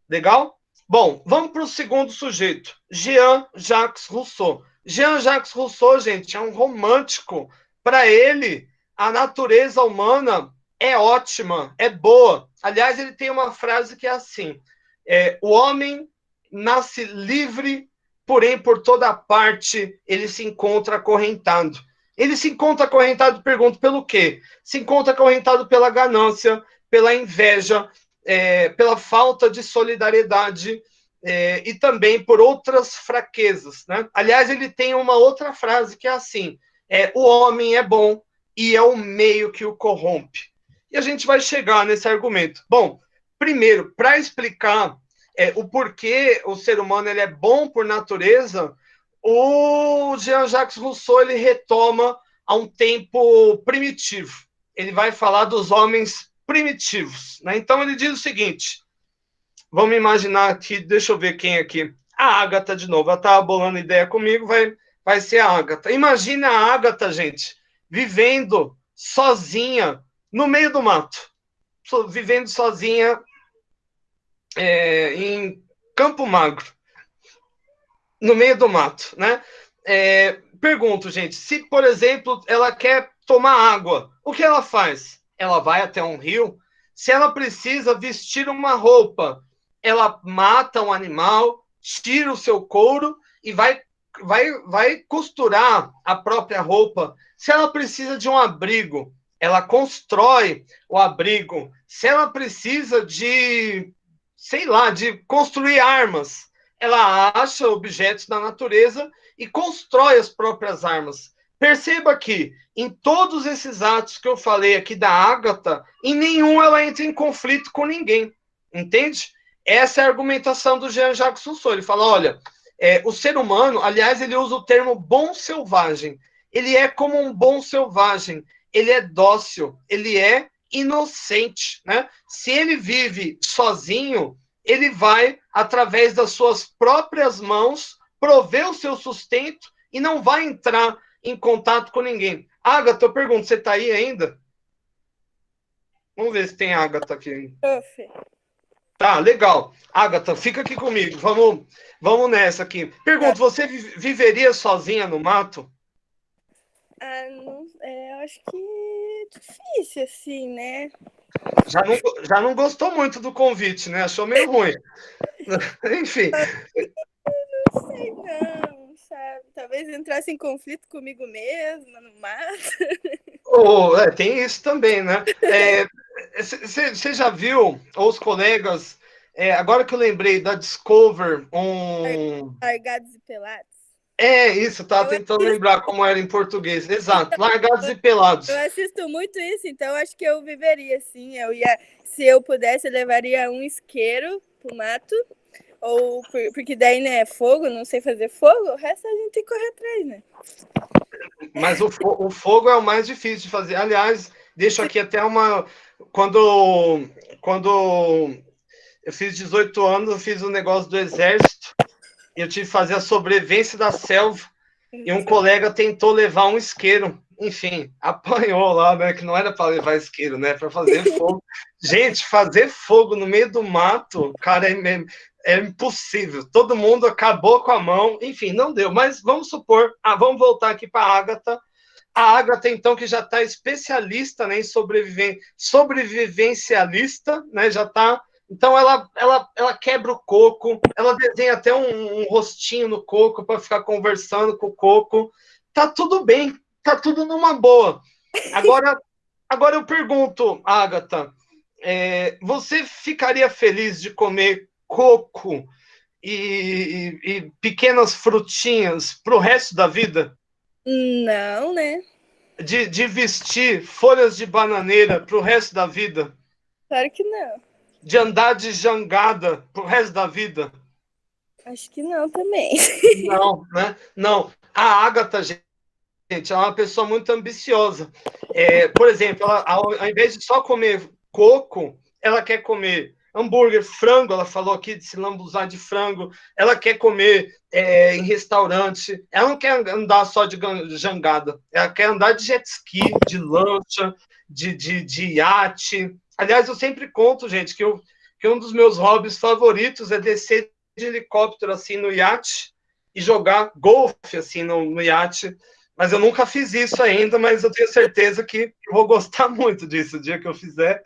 Speaker 1: Legal? Bom, vamos para o segundo sujeito, Jean-Jacques Rousseau. Jean-Jacques Rousseau, gente, é um romântico. Para ele, a natureza humana é ótima, é boa. Aliás, ele tem uma frase que é assim: o homem nasce livre, porém, por toda parte, ele se encontra acorrentado. Ele se encontra acorrentado, pergunto, pelo quê? Se encontra acorrentado pela ganância, pela inveja, pela falta de solidariedade e também por outras fraquezas, né? Aliás, ele tem uma outra frase que é assim: o homem é bom e é o meio que o corrompe. E a gente vai chegar nesse argumento. Bom, primeiro, para explicar o porquê o ser humano ele é bom por natureza, o Jean-Jacques Rousseau ele retoma a um tempo primitivo. Ele vai falar dos homens primitivos, né? Então ele diz o seguinte: vamos imaginar aqui, deixa eu ver quem aqui. A Agatha de novo, ela tá bolando ideia comigo, vai ser a Agatha. Imagina a Agatha, gente, vivendo sozinha no meio do mato, vivendo sozinha em Campo Magro, no meio do mato, né? Pergunto, gente, se, por exemplo, ela quer tomar água, o que ela faz? Ela vai até um rio. Se ela precisa vestir uma roupa, ela mata um animal, tira o seu couro e vai costurar a própria roupa. Se ela precisa de um abrigo, ela constrói o abrigo. Se ela precisa de, sei lá, de construir armas, ela acha objetos da natureza e constrói as próprias armas. perceba que em todos esses atos que eu falei aqui da Ágata, em nenhum ela entra em conflito com ninguém, entende? Essa é a argumentação do Jean-Jacques Rousseau. Ele fala, olha, o ser humano, aliás, ele usa o termo bom selvagem. Ele é como um bom selvagem. Ele é dócil, ele é inocente, né? Se ele vive sozinho, ele vai, através das suas próprias mãos, prover o seu sustento e não vai entrar em contato com ninguém. Agatha, eu pergunto, você está aí ainda? Vamos ver se tem Agatha aqui. Tá, legal. Agatha, fica aqui comigo. Vamos nessa aqui. Pergunto, você viveria sozinha no mato?
Speaker 2: Não, eu acho que é difícil, assim, né?
Speaker 1: Já não gostou muito do convite, né? Achou meio ruim. Enfim.
Speaker 2: Não sei, não, sabe? Talvez entrasse em conflito comigo mesma no mato.
Speaker 1: Tem isso também, né? Você já viu, ou os colegas, agora que eu lembrei da Discover,
Speaker 2: Largados e Pelados.
Speaker 1: Isso, tava tentando lembrar como era em português. Exato, Largados e Pelados.
Speaker 2: Eu assisto muito isso, então acho que eu viveria assim. Se eu pudesse, eu levaria um isqueiro pro mato, porque daí, né, fogo, não sei fazer fogo, o resto a gente tem que correr atrás, né?
Speaker 1: Mas o fogo é o mais difícil de fazer. Aliás, deixo aqui até uma... Quando eu fiz 18 anos, eu fiz um negócio do exército, e eu tive que fazer a sobrevivência da selva, e um colega tentou levar um isqueiro. Enfim, apanhou lá, né? Que não era para levar isqueiro, né? Para fazer fogo. Gente, fazer fogo no meio do mato, cara, é impossível. Todo mundo acabou com a mão. Enfim, não deu. Mas vamos supor... vamos voltar aqui para a Agatha. A Agatha, então, que já está especialista, né, em sobrevivencialista, né? Já está... Então, ela quebra o coco, ela desenha até um rostinho no coco para ficar conversando com o coco. Tá tudo bem, tá tudo numa boa. Agora eu pergunto, Agatha, você ficaria feliz de comer coco e pequenas frutinhas para o resto da vida?
Speaker 2: Não, né?
Speaker 1: De vestir folhas de bananeira para o resto da vida?
Speaker 2: Claro que não.
Speaker 1: De andar de jangada pro resto da vida?
Speaker 2: Acho que não também.
Speaker 1: Não, né? Não. A Agatha, gente, é uma pessoa muito ambiciosa. Por exemplo, ela, ao invés de só comer coco, ela quer comer hambúrguer, frango, ela falou aqui de se lambuzar de frango, ela quer comer em restaurante, ela não quer andar só de jangada, ela quer andar de jet ski, de lancha, de iate. Aliás, eu sempre conto, gente, que um dos meus hobbies favoritos é descer de helicóptero assim no iate e jogar golfe assim no iate. Mas eu nunca fiz isso ainda, mas eu tenho certeza que eu vou gostar muito disso o dia que eu fizer.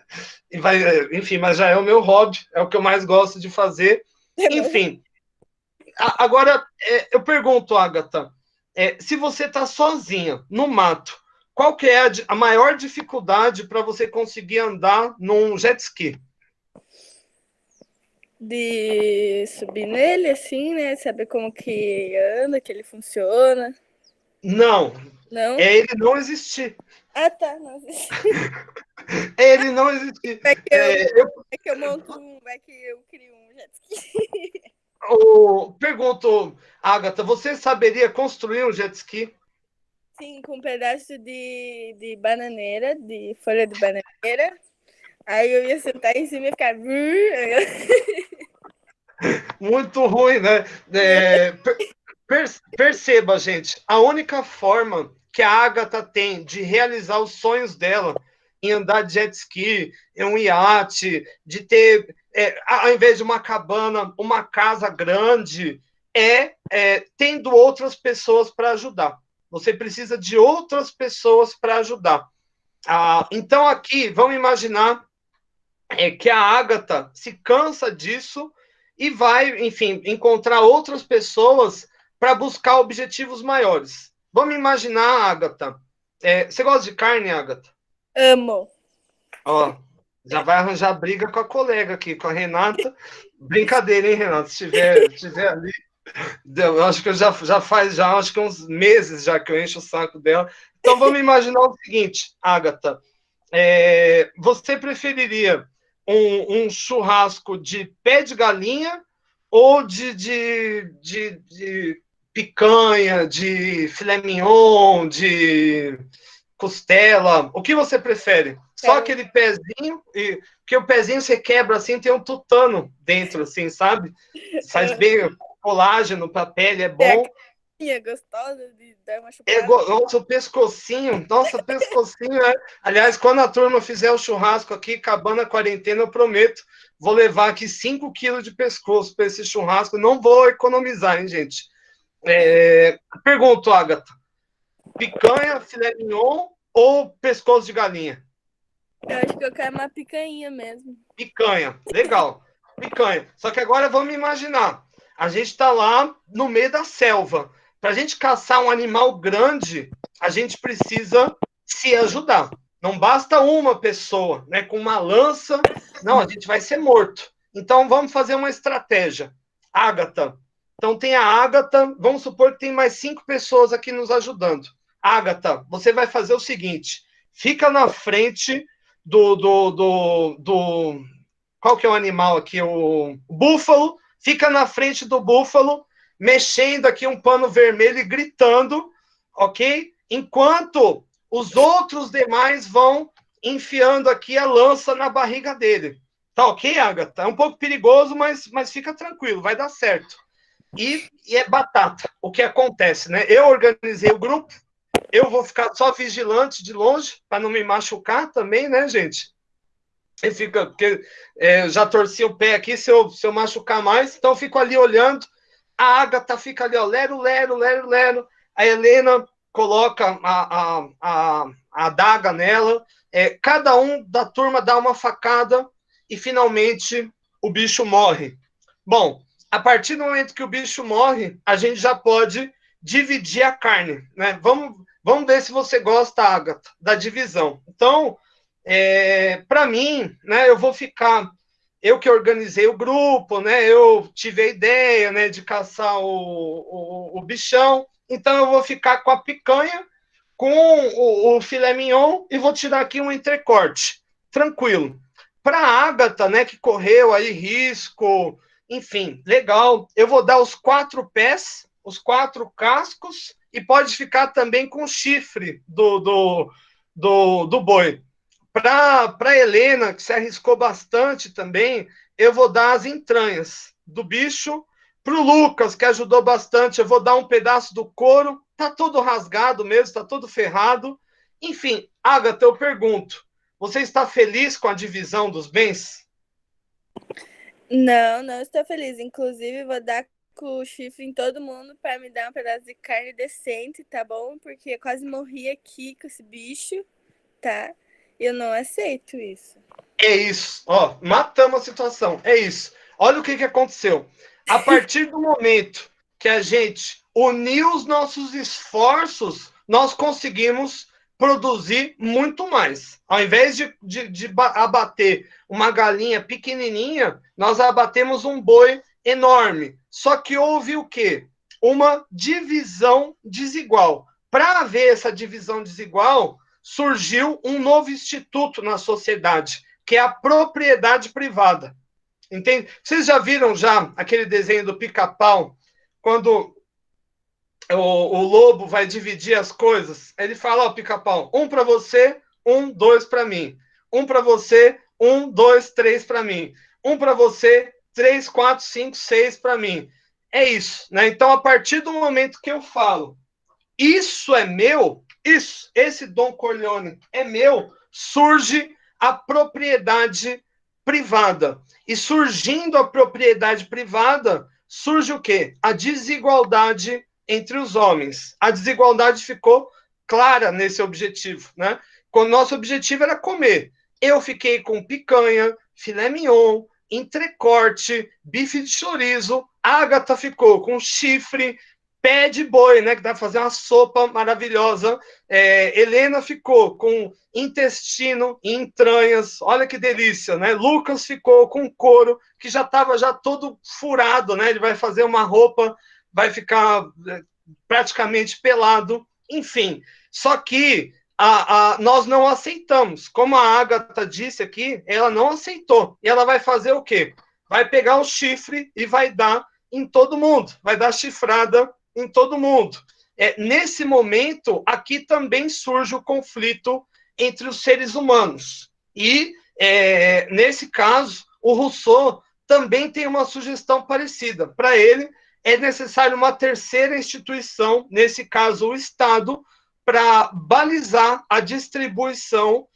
Speaker 1: E vai, enfim, mas já é o meu hobby, é o que eu mais gosto de fazer. Enfim, agora eu pergunto, Agatha, se você está sozinha no mato, qual que é a maior dificuldade para você conseguir andar num jet ski?
Speaker 2: De subir nele, assim, né? Saber como que anda, que ele funciona.
Speaker 1: Não.
Speaker 2: Não?
Speaker 1: É ele não existir.
Speaker 2: Ah, tá. Não existe.
Speaker 1: É ele não existir.
Speaker 2: Vai que eu monto vai que eu crio um jet ski.
Speaker 1: Pergunto, Agatha, você saberia construir um jet ski?
Speaker 2: Sim, com um pedaço de bananeira, de folha de bananeira. Aí eu ia sentar em cima e ficar...
Speaker 1: Muito ruim, né? Perceba, gente, a única forma que a Agatha tem de realizar os sonhos dela em andar de jet ski, em um iate, de ter, ao invés de uma cabana, uma casa grande, tendo outras pessoas para ajudar. Você precisa de outras pessoas para ajudar. Então, aqui, vamos imaginar que a Agatha se cansa disso e vai, enfim, encontrar outras pessoas para buscar objetivos maiores. Vamos imaginar, Agatha. Você gosta de carne, Agatha?
Speaker 2: Amo.
Speaker 1: Ó, já vai arranjar briga com a colega aqui, com a Renata. Brincadeira, hein, Renata? Se tiver ali. Eu acho que já faz acho que uns meses já que eu encho o saco dela. Então vamos imaginar o seguinte, Agatha, você preferiria um churrasco de pé de galinha ou de picanha, de filé mignon, de costela? O que você prefere? Só
Speaker 2: Quero
Speaker 1: aquele pezinho, que o pezinho você quebra assim, tem um tutano dentro, assim, sabe? Faz bem colágeno para a pele, é
Speaker 2: ter a
Speaker 1: bom.
Speaker 2: carinha gostosa de dar uma chupada.
Speaker 1: Nossa, o pescocinho, né? Aliás, quando a turma fizer o churrasco aqui, acabando a quarentena, eu prometo, vou levar aqui 5 quilos de pescoço para esse churrasco, não vou economizar, hein, gente? Pergunto, Agatha, picanha, filé mignon ou pescoço de galinha?
Speaker 2: Eu acho que eu quero uma picanha mesmo.
Speaker 1: Picanha, legal, picanha. Só que agora vamos imaginar, a gente está lá no meio da selva. Para a gente caçar um animal grande, a gente precisa se ajudar. Não basta uma pessoa, né, com uma lança. Não, a gente vai ser morto. Então vamos fazer uma estratégia. Ágata. Então tem a Ágata. Vamos supor que tem mais 5 pessoas aqui nos ajudando. Ágata, você vai fazer o seguinte: fica na frente do qual que é o animal aqui? O búfalo, fica na frente do búfalo, mexendo aqui um pano vermelho e gritando, ok? Enquanto os outros demais vão enfiando aqui a lança na barriga dele. Tá ok, Agatha? É um pouco perigoso, mas fica tranquilo, vai dar certo. E é batata. O que acontece, né? Eu organizei o grupo, eu vou ficar só vigilante de longe, para não me machucar também, né, gente? E fica, porque já torci o pé aqui, se eu machucar mais, então eu fico ali olhando. A Agatha fica ali, ó, lero, lero, lero, lero. A Helena coloca a adaga nela. Cada um da turma dá uma facada e finalmente o bicho morre. Bom, a partir do momento que o bicho morre, a gente já pode dividir a carne, né? Vamos ver se você gosta, Agatha, da divisão. Então, para mim, né, eu vou ficar. Eu que organizei o grupo, né? Eu tive a ideia, né, de caçar o bichão. Então eu vou ficar com a picanha, com o filé mignon e vou tirar aqui um entrecorte. Tranquilo. Para a Ágata, né, que correu aí risco, enfim, legal. Eu vou dar os 4 pés, os 4 cascos e pode ficar também com o chifre do boi. Para Helena, que se arriscou bastante também, eu vou dar as entranhas do bicho. Para o Lucas, que ajudou bastante, eu vou dar um pedaço do couro. Tá todo rasgado mesmo, tá todo ferrado. Enfim, Agatha, eu pergunto: você está feliz com a divisão dos bens?
Speaker 2: Não, não estou feliz. Inclusive, vou dar com o chifre em todo mundo para me dar um pedaço de carne decente, tá bom? Porque eu quase morri aqui com esse bicho, tá? Eu não aceito isso.
Speaker 1: É isso, ó, matamos a situação. É isso. Olha o que aconteceu. A partir do momento que a gente uniu os nossos esforços, nós conseguimos produzir muito mais. Ao invés de abater uma galinha pequenininha, nós abatemos um boi enorme. Só que houve o quê? Uma divisão desigual. Para haver essa divisão desigual, surgiu um novo instituto na sociedade, que é a propriedade privada. Entende? Vocês já viram já aquele desenho do pica-pau, quando o lobo vai dividir as coisas? Ele fala, ó, pica-pau, um para você, um, dois para mim. Um para você, um, dois, três para mim. Um para você, três, quatro, cinco, seis para mim. É isso, né? Então, a partir do momento que eu falo, isso é meu, esse Dom Corleone é meu, surge a propriedade privada. E surgindo a propriedade privada, surge o quê? A desigualdade entre os homens. A desigualdade ficou clara nesse objetivo, né? Quando nosso objetivo era comer. Eu fiquei com picanha, filé mignon, entrecorte, bife de chorizo. A Agatha ficou com chifre, pé de boi, né? Que dá para fazer uma sopa maravilhosa. Helena ficou com intestino e entranhas. Olha que delícia, né? Lucas ficou com couro, que já estava já todo furado, né? Ele vai fazer uma roupa vai ficar praticamente pelado, enfim. Só que nós não aceitamos. Como a Agatha disse aqui, ela não aceitou. E ela vai fazer o quê? Vai pegar o chifre e vai dar em todo mundo. Vai dar chifrada em todo mundo. Nesse momento, aqui também surge o conflito entre os seres humanos. E, nesse caso, o Rousseau também tem uma sugestão parecida. Para ele, é necessário uma terceira instituição, nesse caso o Estado, para balizar a distribuição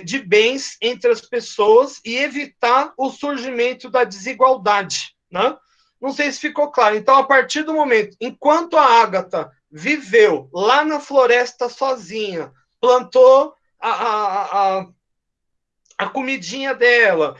Speaker 1: de bens entre as pessoas e evitar o surgimento da desigualdade, né? Não sei se ficou claro. Então, a partir do momento, enquanto a Agatha viveu lá na floresta sozinha, plantou a comidinha dela,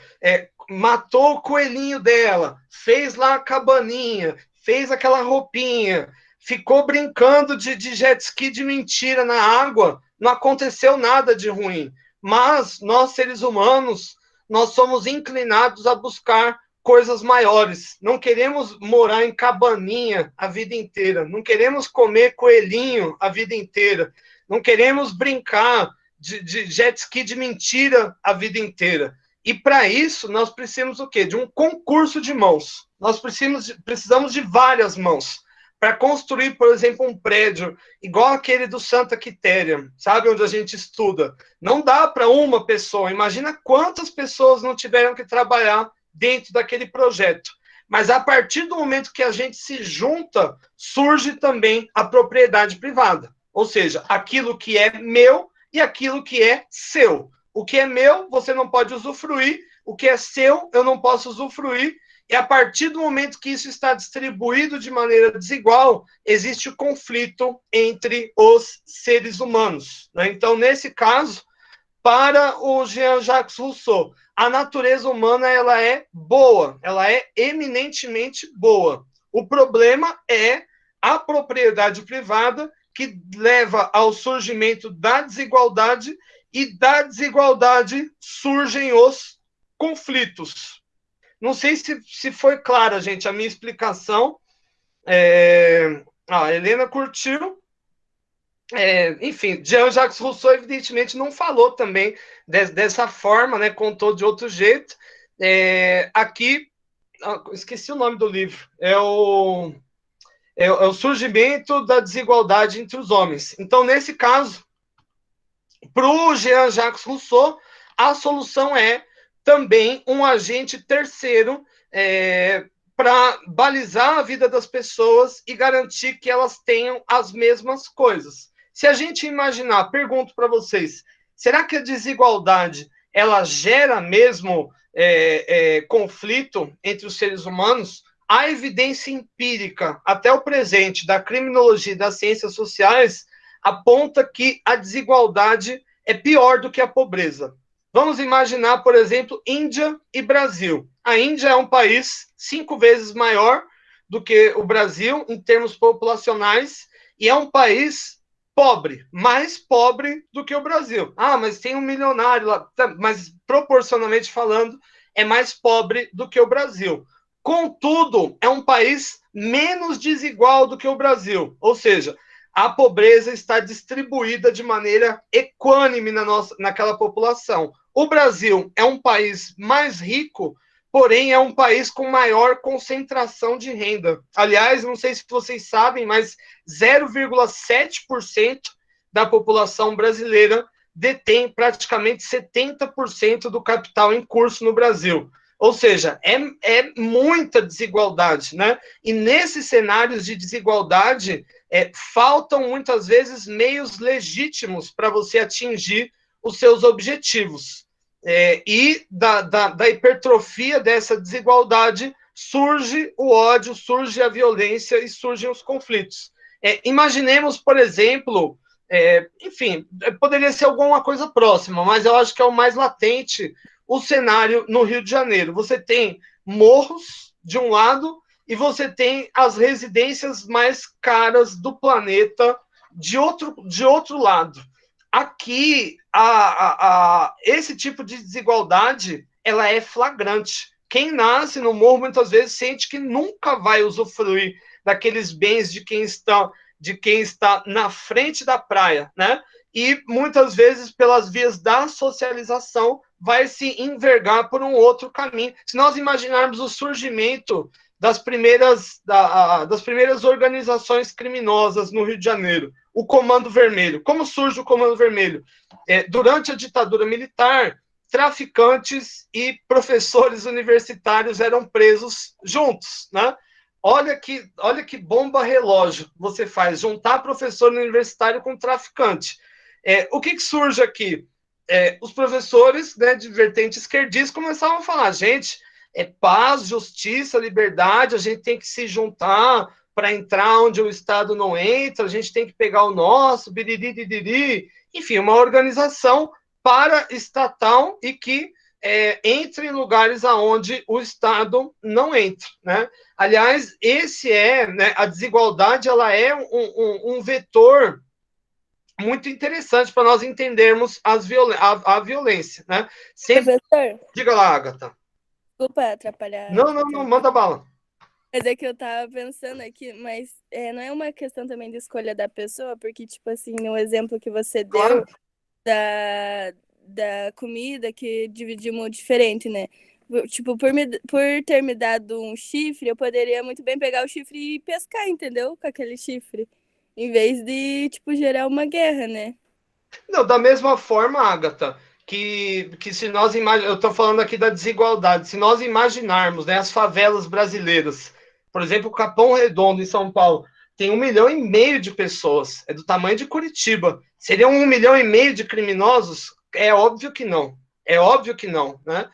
Speaker 1: matou o coelhinho dela, fez lá a cabaninha, fez aquela roupinha, ficou brincando de jet ski de mentira na água, não aconteceu nada de ruim. Mas nós, seres humanos, nós somos inclinados a buscar coisas maiores. Não queremos morar em cabaninha a vida inteira, não queremos comer coelhinho a vida inteira, não queremos brincar de jet ski de mentira a vida inteira. E para isso, nós precisamos o quê? De um concurso de mãos. Nós precisamos de várias mãos para construir, por exemplo, um prédio igual aquele do Santa Quitéria, sabe, onde a gente estuda. Não dá para uma pessoa. Imagina quantas pessoas não tiveram que trabalhar dentro daquele projeto. Mas a partir do momento que a gente se junta, surge também a propriedade privada. Ou seja, aquilo que é meu e aquilo que é seu. O que é meu, você não pode usufruir. O que é seu, eu não posso usufruir. E a partir do momento que isso está distribuído de maneira desigual, existe o conflito entre os seres humanos, né? Então, nesse caso, para o Jean-Jacques Rousseau, a natureza humana ela é boa, ela é eminentemente boa. O problema é a propriedade privada, que leva ao surgimento da desigualdade, e da desigualdade surgem os conflitos. Não sei se foi clara, gente, a minha explicação. A Helena curtiu. Enfim, Jean-Jacques Rousseau, evidentemente, não falou também dessa forma, né? Contou de outro jeito. Aqui, esqueci o nome do livro. É o surgimento da desigualdade entre os homens. Então, nesse caso, para o Jean-Jacques Rousseau, a solução é também um agente terceiro para balizar a vida das pessoas e garantir que elas tenham as mesmas coisas. Se a gente imaginar, pergunto para vocês, será que a desigualdade ela gera mesmo conflito entre os seres humanos? A evidência empírica, até o presente, da criminologia e das ciências sociais, aponta que a desigualdade é pior do que a pobreza. Vamos imaginar, por exemplo, Índia e Brasil. A Índia é um país 5 vezes maior do que o Brasil em termos populacionais e é um país pobre, mais pobre do que o Brasil. Mas tem um milionário lá, mas proporcionalmente falando, é mais pobre do que o Brasil. Contudo, é um país menos desigual do que o Brasil, ou seja, a pobreza está distribuída de maneira equânime naquela população. O Brasil é um país mais rico, porém é um país com maior concentração de renda. Aliás, não sei se vocês sabem, mas 0,7% da população brasileira detém praticamente 70% do capital em curso no Brasil. Ou seja, é muita desigualdade, né? E nesses cenários de desigualdade, faltam muitas vezes meios legítimos para você atingir os seus objetivos. E da hipertrofia dessa desigualdade surge o ódio, surge a violência e surgem os conflitos. Imaginemos, por exemplo, enfim, poderia ser alguma coisa próxima, mas eu acho que é o mais latente, o cenário no Rio de Janeiro. Você tem morros de um lado e você tem as residências mais caras do planeta de outro lado. Aqui, esse tipo de desigualdade ela é flagrante. Quem nasce no morro, muitas vezes, sente que nunca vai usufruir daqueles bens de quem está na frente da praia, né? E muitas vezes, pelas vias da socialização, vai se envergar por um outro caminho. Se nós imaginarmos o surgimento das primeiras organizações criminosas no Rio de Janeiro, o Comando Vermelho. Como surge o Comando Vermelho? Durante a ditadura militar, traficantes e professores universitários eram presos juntos, né? Olha que bomba relógio você faz, juntar professor universitário com traficante. O que surge aqui? Os professores, né, de vertente esquerdista começavam a falar, gente, paz, justiça, liberdade, a gente tem que se juntar para entrar onde o Estado não entra, a gente tem que pegar o nosso, biriri, enfim, uma organização para-estatal e que entre em lugares aonde o Estado não entra, né? Aliás, né, a desigualdade, ela é um vetor muito interessante para nós entendermos a violência, né?
Speaker 2: Sempre... Professor?
Speaker 1: Diga lá, Agatha.
Speaker 2: Desculpa atrapalhar.
Speaker 1: Não, manda bala.
Speaker 2: Mas é que eu tava pensando aqui, mas não é uma questão também de escolha da pessoa, porque, tipo assim, no exemplo que você deu
Speaker 1: Claro.
Speaker 2: da comida que dividimos diferente, né? Tipo, por ter me dado um chifre, eu poderia muito bem pegar o chifre e pescar, entendeu? Com aquele chifre. Em vez de, tipo, gerar uma guerra, né?
Speaker 1: Não, da mesma forma, Agatha, que se nós imaginarmos, eu estou falando aqui da desigualdade, se nós imaginarmos, né, as favelas brasileiras, por exemplo, o Capão Redondo, em São Paulo, tem 1,5 milhão de pessoas, é do tamanho de Curitiba. Seriam 1,5 milhão de criminosos? É óbvio que não. É óbvio que não, né?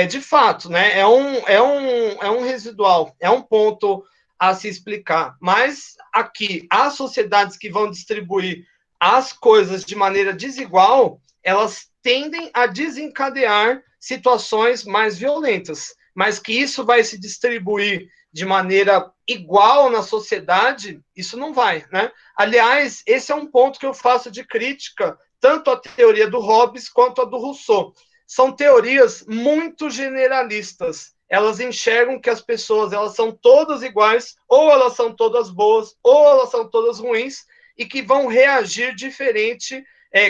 Speaker 1: De fato, né? É um residual, é um ponto a se explicar. Mas aqui, as sociedades que vão distribuir as coisas de maneira desigual, elas tendem a desencadear situações mais violentas. Mas que isso vai se distribuir de maneira igual na sociedade, isso não vai, né? Aliás, esse é um ponto que eu faço de crítica, tanto à teoria do Hobbes quanto à do Rousseau. São teorias muito generalistas. Elas enxergam que as pessoas, elas são todas iguais, ou elas são todas boas, ou elas são todas ruins, e que vão reagir diferente,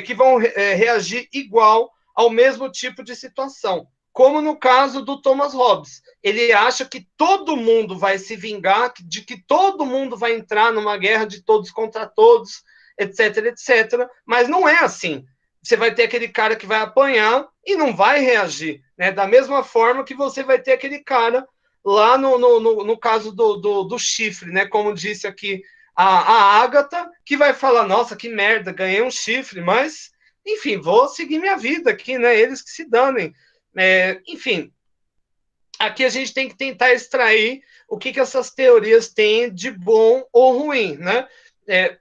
Speaker 1: que vão reagir igual ao mesmo tipo de situação. Como no caso do Thomas Hobbes. Ele acha que todo mundo vai se vingar, de que todo mundo vai entrar numa guerra de todos contra todos, etc, etc. Mas não é assim. Você vai ter aquele cara que vai apanhar e não vai reagir, né? Da mesma forma que você vai ter aquele cara lá no caso do chifre, né? Como disse aqui a Agatha, que vai falar, nossa, que merda, ganhei um chifre, mas, enfim, vou seguir minha vida aqui, né? Eles que se danem. Enfim, aqui a gente tem que tentar extrair o que essas teorias têm de bom ou ruim, né?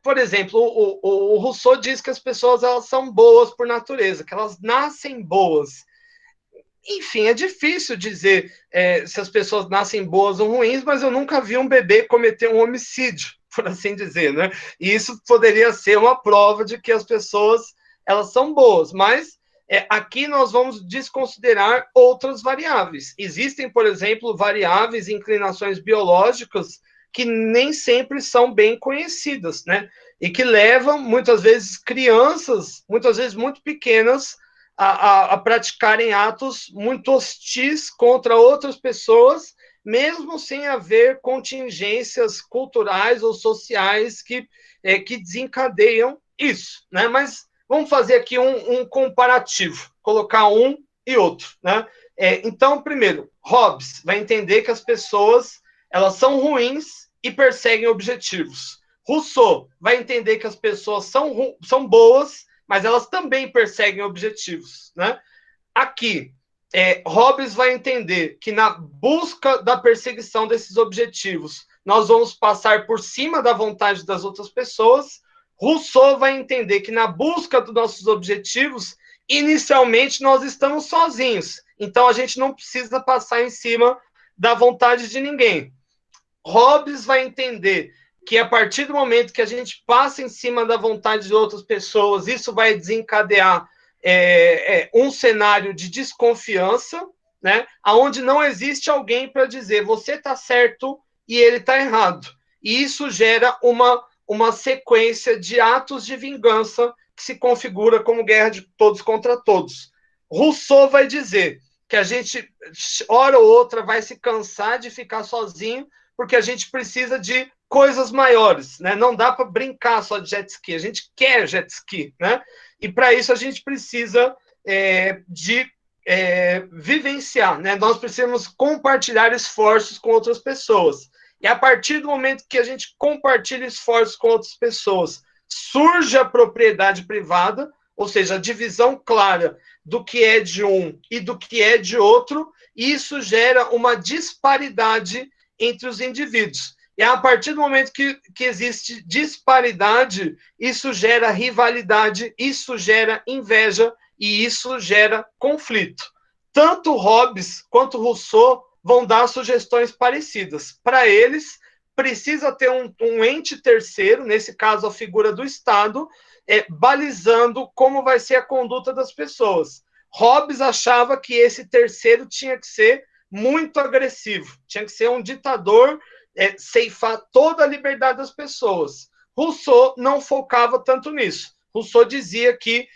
Speaker 1: Por exemplo, o Rousseau diz que as pessoas elas são boas por natureza, que elas nascem boas. Enfim, é difícil dizer se as pessoas nascem boas ou ruins, mas eu nunca vi um bebê cometer um homicídio, por assim dizer, né? E isso poderia ser uma prova de que as pessoas elas são boas, mas aqui nós vamos desconsiderar outras variáveis. Existem, por exemplo, variáveis e inclinações biológicas que nem sempre são bem conhecidas, né? E que levam, muitas vezes, crianças, muitas vezes muito pequenas, a praticarem atos muito hostis contra outras pessoas, mesmo sem haver contingências culturais ou sociais que desencadeiam isso, né? Mas vamos fazer aqui um comparativo, colocar um e outro, né? Então, primeiro, Hobbes vai entender que as pessoas elas são ruins e perseguem objetivos. Rousseau vai entender que as pessoas são boas, mas elas também perseguem objetivos, né? Aqui, Hobbes vai entender que na busca da perseguição desses objetivos, nós vamos passar por cima da vontade das outras pessoas. Rousseau vai entender que na busca dos nossos objetivos, inicialmente nós estamos sozinhos, então a gente não precisa passar em cima da vontade de ninguém. Hobbes vai entender que a partir do momento que a gente passa em cima da vontade de outras pessoas, isso vai desencadear um cenário de desconfiança, né? Aonde não existe alguém para dizer você está certo e ele está errado. E isso gera uma sequência de atos de vingança que se configura como guerra de todos contra todos. Rousseau vai dizer que a gente, hora ou outra, vai se cansar de ficar sozinho, porque a gente precisa de coisas maiores, né? Não dá para brincar só de jet ski, a gente quer jet ski, né? E para isso a gente precisa de vivenciar, né? Nós precisamos compartilhar esforços com outras pessoas. E a partir do momento que a gente compartilha esforços com outras pessoas, surge a propriedade privada, ou seja, a divisão clara do que é de um e do que é de outro, e isso gera uma disparidade entre os indivíduos. E a partir do momento que existe disparidade, isso gera rivalidade, isso gera inveja e isso gera conflito. Tanto Hobbes quanto Rousseau vão dar sugestões parecidas. Para eles, precisa ter um ente terceiro, nesse caso a figura do Estado, balizando como vai ser a conduta das pessoas. Hobbes achava que esse terceiro tinha que ser muito agressivo, tinha que ser um ditador, ceifar toda a liberdade das pessoas. Rousseau não focava tanto nisso. Rousseau dizia que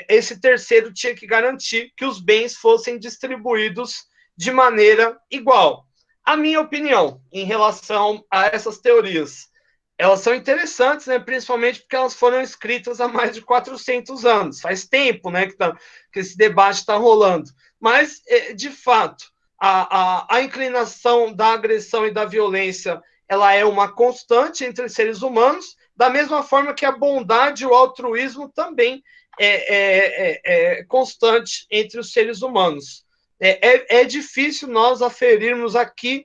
Speaker 1: esse terceiro tinha que garantir que os bens fossem distribuídos de maneira igual. A minha opinião em relação a essas teorias, elas são interessantes, né, principalmente porque elas foram escritas há mais de 400 anos. Faz tempo, né, que esse debate está rolando. Mas, de fato, a inclinação da agressão e da violência, ela é uma constante entre seres humanos, da mesma forma que a bondade e o altruísmo também é constante entre os seres humanos. É difícil nós aferirmos aqui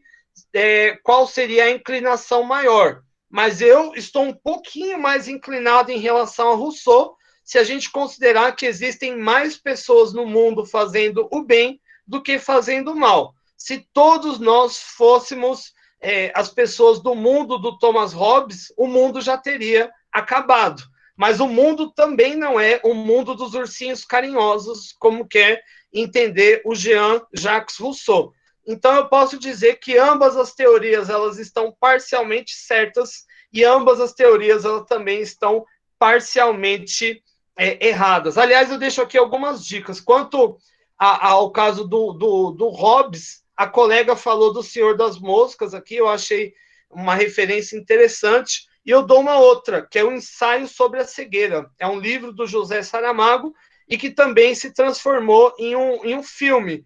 Speaker 1: qual seria a inclinação maior, mas eu estou um pouquinho mais inclinado em relação a Rousseau, se a gente considerar que existem mais pessoas no mundo fazendo o bem do que fazendo o mal. Se todos nós fôssemos as pessoas do mundo do Thomas Hobbes, o mundo já teria acabado. Mas o mundo também não é o mundo dos ursinhos carinhosos, como quer entender o Jean-Jacques Rousseau. Então, eu posso dizer que ambas as teorias elas estão parcialmente certas e ambas as teorias elas também estão parcialmente erradas. Aliás, eu deixo aqui algumas dicas. Quanto ao caso do Hobbes, a colega falou do Senhor das Moscas aqui, eu achei uma referência interessante. E eu dou uma outra, que é o Ensaio sobre a Cegueira. É um livro do José Saramago e que também se transformou em um filme.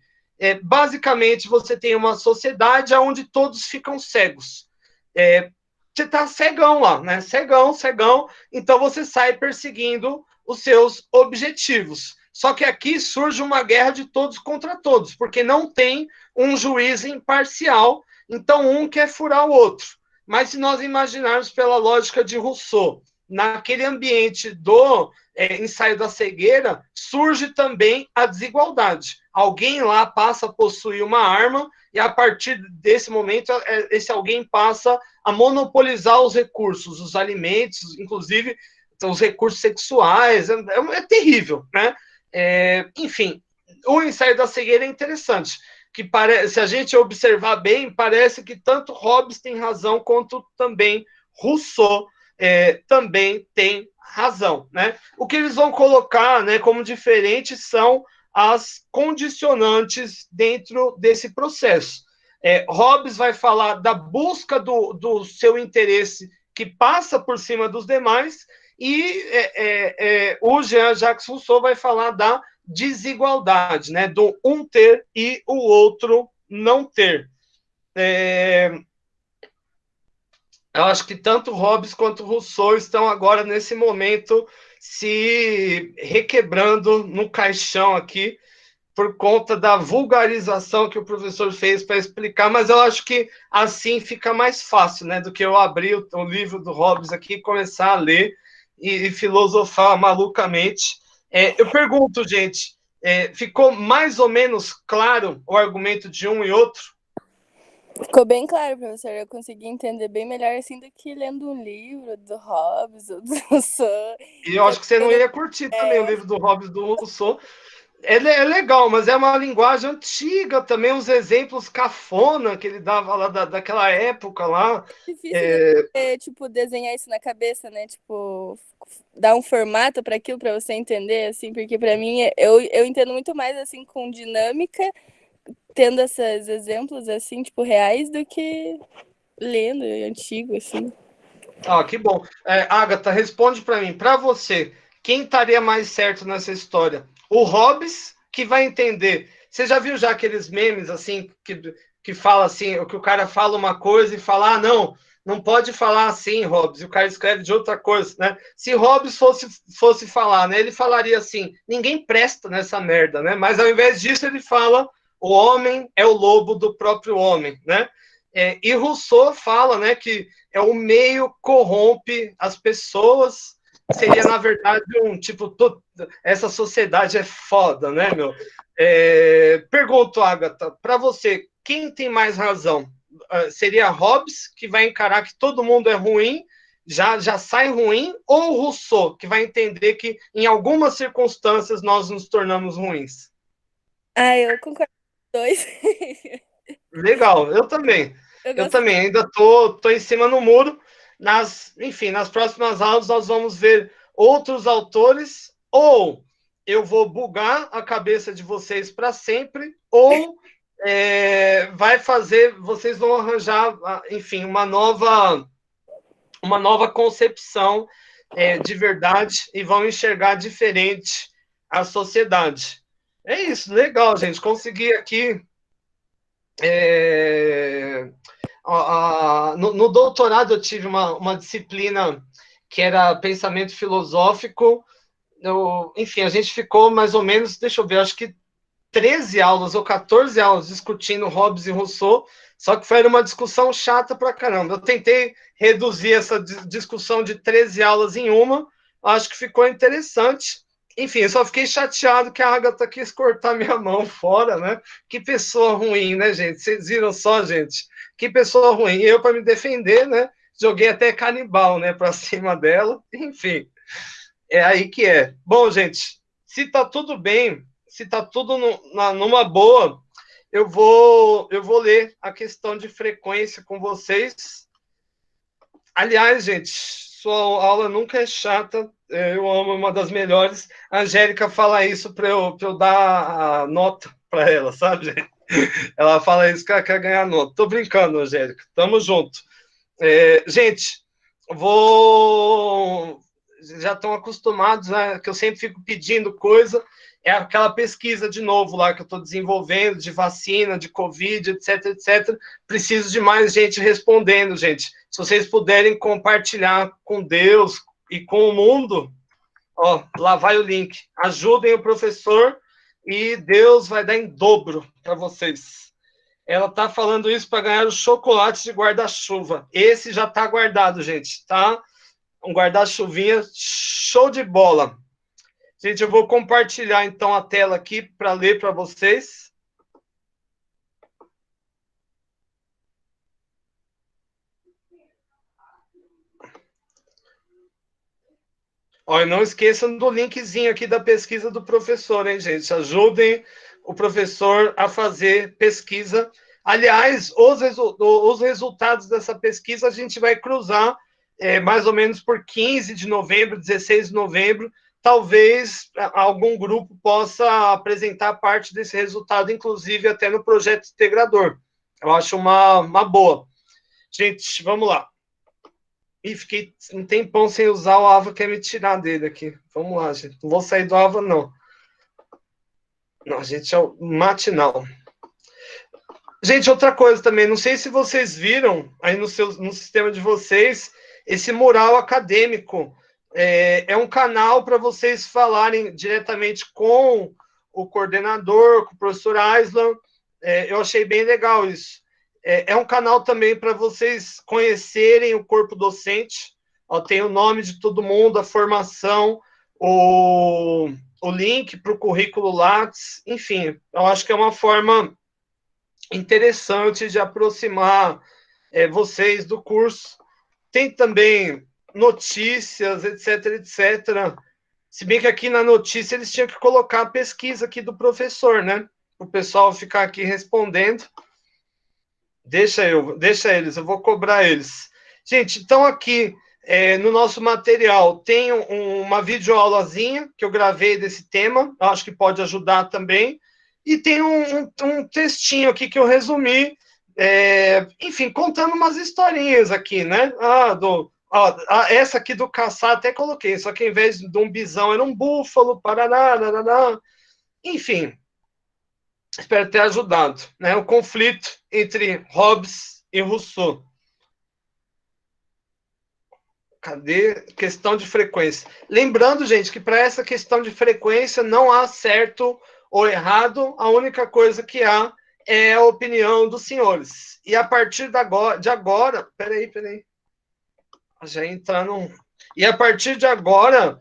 Speaker 1: Basicamente, você tem uma sociedade onde todos ficam cegos. Você está cegão lá, né? Cegão, cegão. Então, você sai perseguindo os seus objetivos. Só que aqui surge uma guerra de todos contra todos, porque não tem um juiz imparcial. Então, um quer furar o outro. Mas se nós imaginarmos pela lógica de Rousseau, naquele ambiente do ensaio da cegueira, surge também a desigualdade. Alguém lá passa a possuir uma arma e a partir desse momento esse alguém passa a monopolizar os recursos, os alimentos, inclusive os recursos sexuais. É terrível, né? Enfim, o ensaio da cegueira é interessante. Que se a gente observar bem, parece que tanto Hobbes tem razão, quanto também Rousseau também tem razão. Né? O que eles vão colocar, né, como diferente são as condicionantes dentro desse processo. Hobbes vai falar da busca do seu interesse que passa por cima dos demais, e o Jean-Jacques Rousseau vai falar da desigualdade, né, do um ter e o outro não ter. Eu acho que tanto Hobbes quanto Rousseau estão agora, nesse momento, se requebrando no caixão aqui, por conta da vulgarização que o professor fez para explicar, mas eu acho que assim fica mais fácil, né, do que eu abrir o livro do Hobbes aqui, começar a ler e filosofar malucamente. Eu pergunto, gente, ficou mais ou menos claro o argumento de um e outro?
Speaker 2: Ficou bem claro, professor. Eu consegui entender bem melhor assim do que lendo um livro do Hobbes ou do Rousseau.
Speaker 1: E eu acho que você não ia curtir também o livro do Hobbes e do Rousseau. É legal, mas é uma linguagem antiga também, os exemplos cafona que ele dava lá daquela época lá.
Speaker 2: Difícil de
Speaker 1: É,
Speaker 2: você, tipo, desenhar isso na cabeça, né? Tipo, dar um formato para aquilo para você entender, assim, porque para mim eu entendo muito mais assim com dinâmica, tendo esses exemplos assim, tipo, reais do que lendo antigo, assim.
Speaker 1: que bom. Agatha, responde para mim. Para você, quem estaria mais certo nessa história? O Hobbes, que vai entender. Você já viu já aqueles memes assim que fala assim, que o cara fala uma coisa e fala, não, não pode falar assim, Hobbes, e o cara escreve de outra coisa, né? Se Hobbes fosse falar, né, ele falaria assim, ninguém presta nessa merda, né? Mas ao invés disso ele fala, o homem é o lobo do próprio homem, né? E Rousseau fala, né, que o meio corrompe as pessoas. Seria, na verdade, um tipo, essa sociedade é foda, né, meu? Pergunto, Agatha, para você, quem tem mais razão? Seria Hobbes, que vai encarar que todo mundo é ruim, já sai ruim, ou Rousseau, que vai entender que em algumas circunstâncias nós nos tornamos ruins?
Speaker 2: Ah, eu concordo com os dois.
Speaker 1: Legal, eu também.
Speaker 2: Eu
Speaker 1: Eu
Speaker 2: gosto.
Speaker 1: também, ainda tô em cima no muro. Enfim, nas próximas aulas nós vamos ver outros autores, ou eu vou bugar a cabeça de vocês para sempre, ou vocês vão arranjar, enfim, uma nova concepção de verdade e vão enxergar diferente a sociedade. É isso, legal, gente. Consegui aqui. É, no doutorado eu tive uma disciplina que era pensamento filosófico. Enfim, a gente ficou mais ou menos, deixa eu ver, acho que 13 aulas ou 14 aulas discutindo Hobbes e Rousseau, só que foi uma discussão chata pra caramba. Eu tentei reduzir essa discussão de 13 aulas em uma, acho que ficou interessante. Enfim, eu só fiquei chateado que a Agatha quis cortar minha mão fora, né? Que pessoa ruim, né, gente? Vocês viram só, gente? Que pessoa ruim. E eu, para me defender, né? Joguei até canibal, né, para cima dela. Enfim, é aí que é. Bom, gente, se tá tudo bem, se tá tudo numa boa, eu vou ler a questão de frequência com vocês. Aliás, gente, sua aula nunca é chata. Eu amo, uma das melhores. A Angélica fala isso para eu dar a nota para ela, sabe, gente? Ela fala isso que ela quer ganhar nota. Tô brincando, Angélica. Tamo junto. Gente, vou. Já estão acostumados, né? Que eu sempre fico pedindo coisa. É aquela pesquisa de novo lá que eu estou desenvolvendo de vacina, de Covid, etc, etc. Preciso de mais gente respondendo, gente. Se vocês puderem compartilhar com Deus e com o mundo, ó, lá vai o link. Ajudem o professor e Deus vai dar em dobro para vocês. Ela tá falando isso para ganhar o chocolate de guarda-chuva. Esse já tá guardado, gente, tá? Um guarda-chuvinha show de bola. Gente, eu vou compartilhar então a tela aqui para ler para vocês. Ó, e não esqueçam do linkzinho aqui da pesquisa do professor, hein, gente? Ajudem o professor a fazer pesquisa. Aliás, os resultados dessa pesquisa a gente vai cruzar mais ou menos por 15 de novembro, 16 de novembro. Talvez algum grupo possa apresentar parte desse resultado, inclusive até no projeto integrador. Eu acho uma boa. Gente, vamos lá. Ih, fiquei um tempão sem usar o Ava, quer me tirar dele aqui. Vamos lá, gente. Não vou sair do Ava, não. Não, gente, é o matinal. Gente, outra coisa também, não sei se vocês viram aí no sistema de vocês esse mural acadêmico. É um canal para vocês falarem diretamente com o coordenador, com o professor Aislan. Eu achei bem legal isso. É um canal também para vocês conhecerem o corpo docente. Ó, tem o nome de todo mundo, a formação, o link para o currículo Lattes. Enfim, eu acho que é uma forma interessante de aproximar vocês do curso. Tem também notícias, etc, etc. Se bem que aqui na notícia eles tinham que colocar a pesquisa aqui do professor, né? O pessoal ficar aqui respondendo. Deixa eles, eu vou cobrar eles. Gente, então aqui no nosso material tem uma videoaulazinha que eu gravei desse tema, acho que pode ajudar também. E tem um textinho aqui que eu resumi, enfim, contando umas historinhas aqui, né? Essa aqui do caçar até coloquei, só que em vez de um bisão era um búfalo, paraná, paraná. Enfim, espero ter ajudado, né? O conflito entre Hobbes e Rousseau. Cadê? Questão de frequência. Lembrando, gente, que para essa questão de frequência não há certo ou errado, a única coisa que há é a opinião dos senhores. E a partir de agora, peraí. Já entrando. E a partir de agora,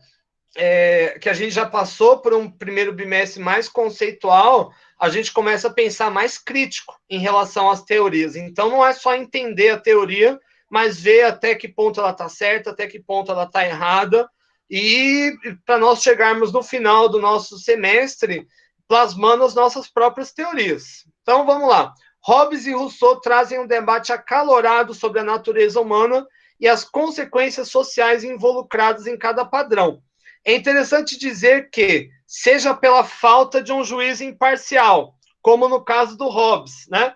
Speaker 1: que a gente já passou por um primeiro bimestre mais conceitual, a gente começa a pensar mais crítico em relação às teorias. Então, não é só entender a teoria, mas ver até que ponto ela está certa, até que ponto ela está errada, e para nós chegarmos no final do nosso semestre plasmando as nossas próprias teorias. Então, vamos lá. Hobbes e Rousseau trazem um debate acalorado sobre a natureza humana e as consequências sociais involucradas em cada padrão. É interessante dizer que, seja pela falta de um juiz imparcial, como no caso do Hobbes, né?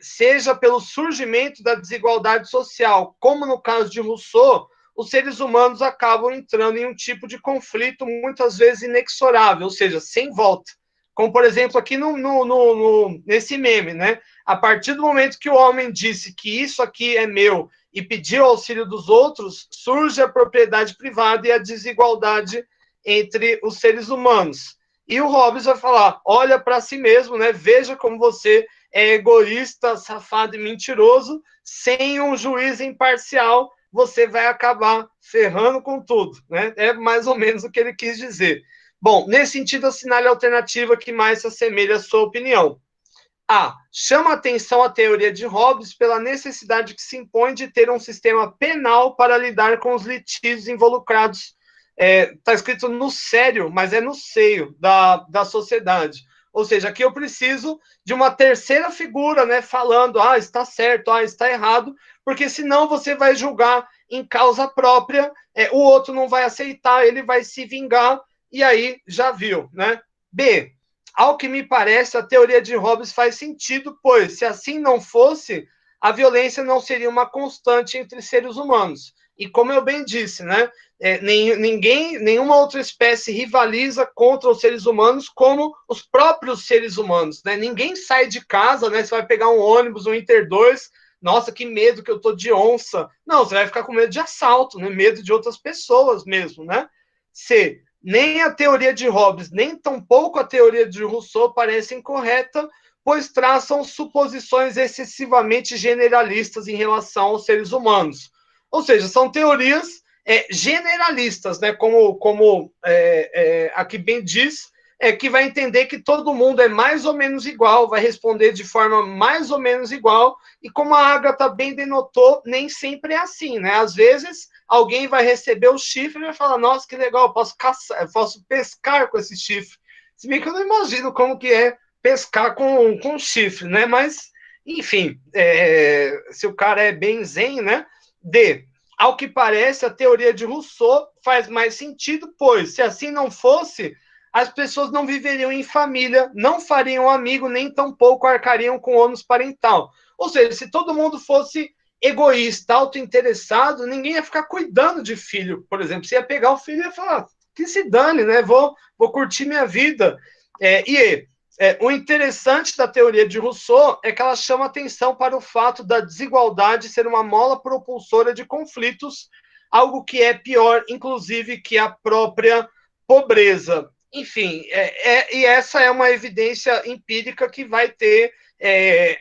Speaker 1: Seja pelo surgimento da desigualdade social, como no caso de Rousseau, os seres humanos acabam entrando em um tipo de conflito muitas vezes inexorável, ou seja, sem volta. Como, por exemplo, aqui nesse meme, né? A partir do momento que o homem disse que isso aqui é meu e pediu auxílio dos outros, surge a propriedade privada e a desigualdade entre os seres humanos. E o Hobbes vai falar, olha para si mesmo, né? Veja como você é egoísta, safado e mentiroso, sem um juiz imparcial, você vai acabar ferrando com tudo, né? É mais ou menos o que ele quis dizer. Bom, nesse sentido, assinale a alternativa que mais se assemelha à sua opinião. A. Chama atenção a teoria de Hobbes pela necessidade que se impõe de ter um sistema penal para lidar com os litígios involucrados. Está escrito no sério, mas é no seio da sociedade. Ou seja, aqui eu preciso de uma terceira figura, né, falando, está certo, está errado, porque senão você vai julgar em causa própria, o outro não vai aceitar, ele vai se vingar, e aí já viu, né? B. Ao que me parece, a teoria de Hobbes faz sentido, pois, se assim não fosse, a violência não seria uma constante entre seres humanos. E como eu bem disse, né, nenhuma outra espécie rivaliza contra os seres humanos como os próprios seres humanos. Né? Ninguém sai de casa, né, você vai pegar um ônibus, um Inter 2, nossa, que medo que eu tô de onça. Não, você vai ficar com medo de assalto, né? Medo de outras pessoas mesmo, né? C. Nem a teoria de Hobbes, nem tampouco a teoria de Rousseau parecem corretas, pois traçam suposições excessivamente generalistas em relação aos seres humanos. Ou seja, são teorias generalistas, né? Como aqui bem diz, que vai entender que todo mundo é mais ou menos igual, vai responder de forma mais ou menos igual, e como a Agatha bem denotou, nem sempre é assim, né? Às vezes, alguém vai receber o chifre e vai falar, nossa, que legal, eu posso caçar, eu posso pescar com esse chifre. Se bem que eu não imagino como que é pescar com chifre, né? Mas, enfim, se o cara é bem zen, né? D. Ao que parece, a teoria de Rousseau faz mais sentido, pois, se assim não fosse, as pessoas não viveriam em família, não fariam amigo, nem tampouco arcariam com ônus parental. Ou seja, se todo mundo fosse egoísta, autointeressado, ninguém ia ficar cuidando de filho, por exemplo. Você ia pegar o filho e ia falar, que se dane, né? Vou curtir minha vida. O interessante da teoria de Rousseau é que ela chama atenção para o fato da desigualdade ser uma mola propulsora de conflitos, algo que é pior, inclusive, que a própria pobreza. Enfim, e essa é uma evidência empírica que vai ter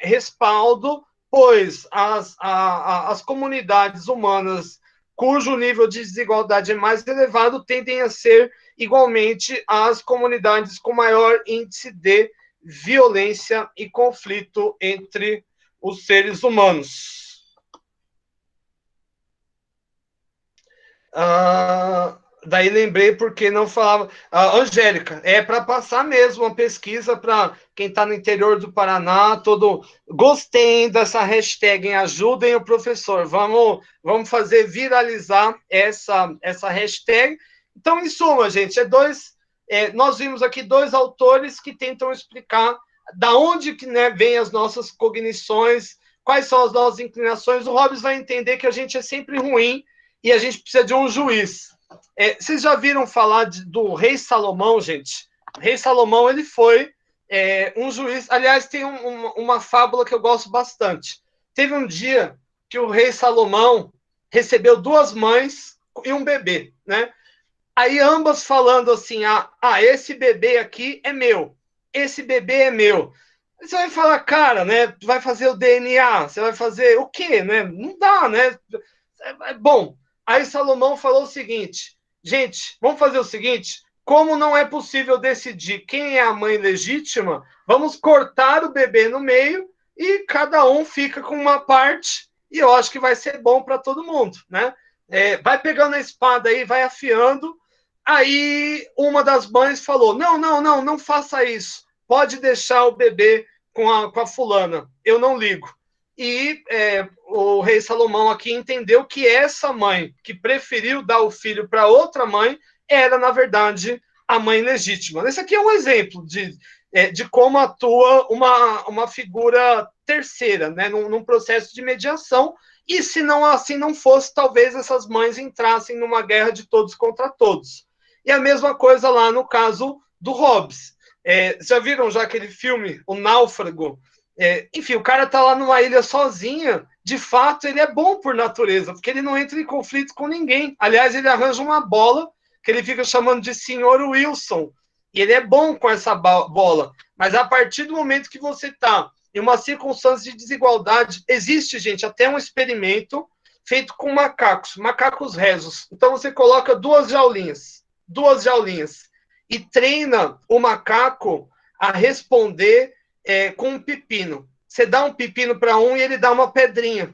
Speaker 1: respaldo, pois as comunidades humanas cujo nível de desigualdade é mais elevado tendem a ser igualmente as comunidades com maior índice de violência e conflito entre os seres humanos. Daí lembrei porque não falava. Angélica, é para passar mesmo uma pesquisa para quem está no interior do Paraná. Todo. Gostei dessa hashtag, hein? Ajudem o professor. Vamos fazer viralizar essa hashtag. Então, em suma, gente, nós vimos aqui dois autores que tentam explicar da onde que, né, vem as nossas cognições, quais são as nossas inclinações. O Hobbes vai entender que a gente é sempre ruim e a gente precisa de um juiz. Vocês já viram falar do rei Salomão, gente? O rei Salomão, ele foi um juiz. Aliás, tem uma fábula que eu gosto bastante. Teve um dia que o rei Salomão recebeu duas mães e um bebê, né? Aí ambas falando assim, esse bebê aqui é meu, esse bebê é meu. Você vai falar, cara, né? Vai fazer o DNA, você vai fazer o quê, né? Não dá, né? Bom, aí Salomão falou o seguinte, gente, vamos fazer o seguinte, como não é possível decidir quem é a mãe legítima, vamos cortar o bebê no meio e cada um fica com uma parte e eu acho que vai ser bom para todo mundo, né? Vai pegando a espada aí, vai afiando. Aí uma das mães falou, não faça isso, pode deixar o bebê com a fulana, eu não ligo. E o rei Salomão aqui entendeu que essa mãe, que preferiu dar o filho para outra mãe, era, na verdade, a mãe legítima. Esse aqui é um exemplo de como atua uma figura terceira, né, num processo de mediação, e se não assim não fosse, talvez essas mães entrassem numa guerra de todos contra todos. E a mesma coisa lá no caso do Hobbes. Já viram já aquele filme, O Náufrago? Enfim, o cara tá lá numa ilha sozinha, de fato ele é bom por natureza, porque ele não entra em conflito com ninguém. Aliás, ele arranja uma bola que ele fica chamando de Senhor Wilson, e ele é bom com essa bola. Mas a partir do momento que você tá em uma circunstância de desigualdade, existe, gente, até um experimento feito com macacos rezos. Então você coloca duas jaulinhas, e treina o macaco a responder com um pepino. Você dá um pepino para um e ele dá uma pedrinha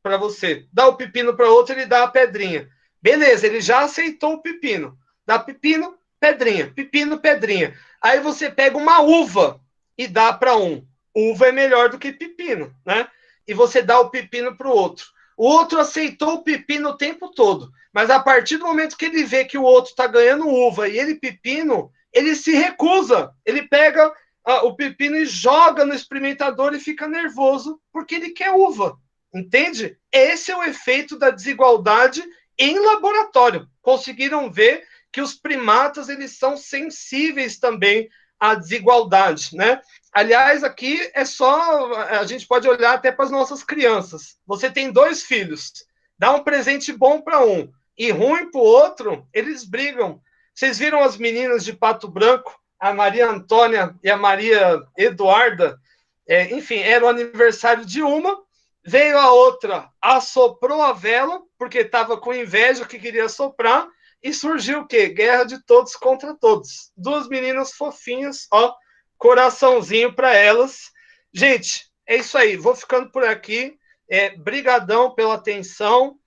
Speaker 1: para você. Dá o pepino para outro, ele dá a pedrinha. Beleza, ele já aceitou o pepino. Dá pepino, pedrinha, pepino, pedrinha. Aí você pega uma uva e dá para um. Uva é melhor do que pepino, né? E você dá o pepino para o outro. O outro aceitou o pepino o tempo todo, mas a partir do momento que ele vê que o outro está ganhando uva e ele pepino, ele se recusa. Ele pega o pepino e joga no experimentador e fica nervoso porque ele quer uva. Entende? Esse é o efeito da desigualdade em laboratório. Conseguiram ver que os primatas eles são sensíveis também à desigualdade, né? Aliás, aqui a gente pode olhar até para as nossas crianças. Você tem dois filhos, dá um presente bom para um e ruim para o outro, eles brigam. Vocês viram as meninas de Pato Branco, a Maria Antônia e a Maria Eduarda? Enfim, era o aniversário de uma, veio a outra, assoprou a vela, porque estava com inveja que queria soprar, e surgiu o quê? Guerra de todos contra todos. Duas meninas fofinhas, ó, coraçãozinho para elas. Gente, é isso aí. Vou ficando por aqui. Brigadão pela atenção.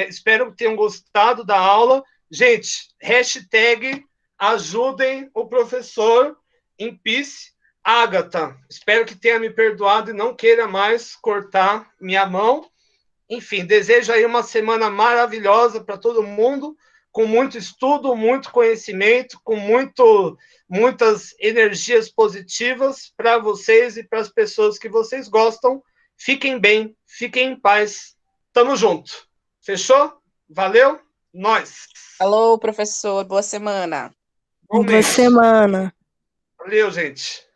Speaker 1: Espero que tenham gostado da aula. Gente, hashtag ajudem o professor em peace. Ágata, espero que tenha me perdoado e não queira mais cortar minha mão. Enfim, desejo aí uma semana maravilhosa para todo mundo, com muito estudo, muito conhecimento, com muitas energias positivas para vocês e para as pessoas que vocês gostam. Fiquem bem, fiquem em paz. Tamo junto. Fechou? Valeu? Nós.
Speaker 3: Alô, professor, boa semana.
Speaker 2: Boa semana.
Speaker 1: Valeu, gente.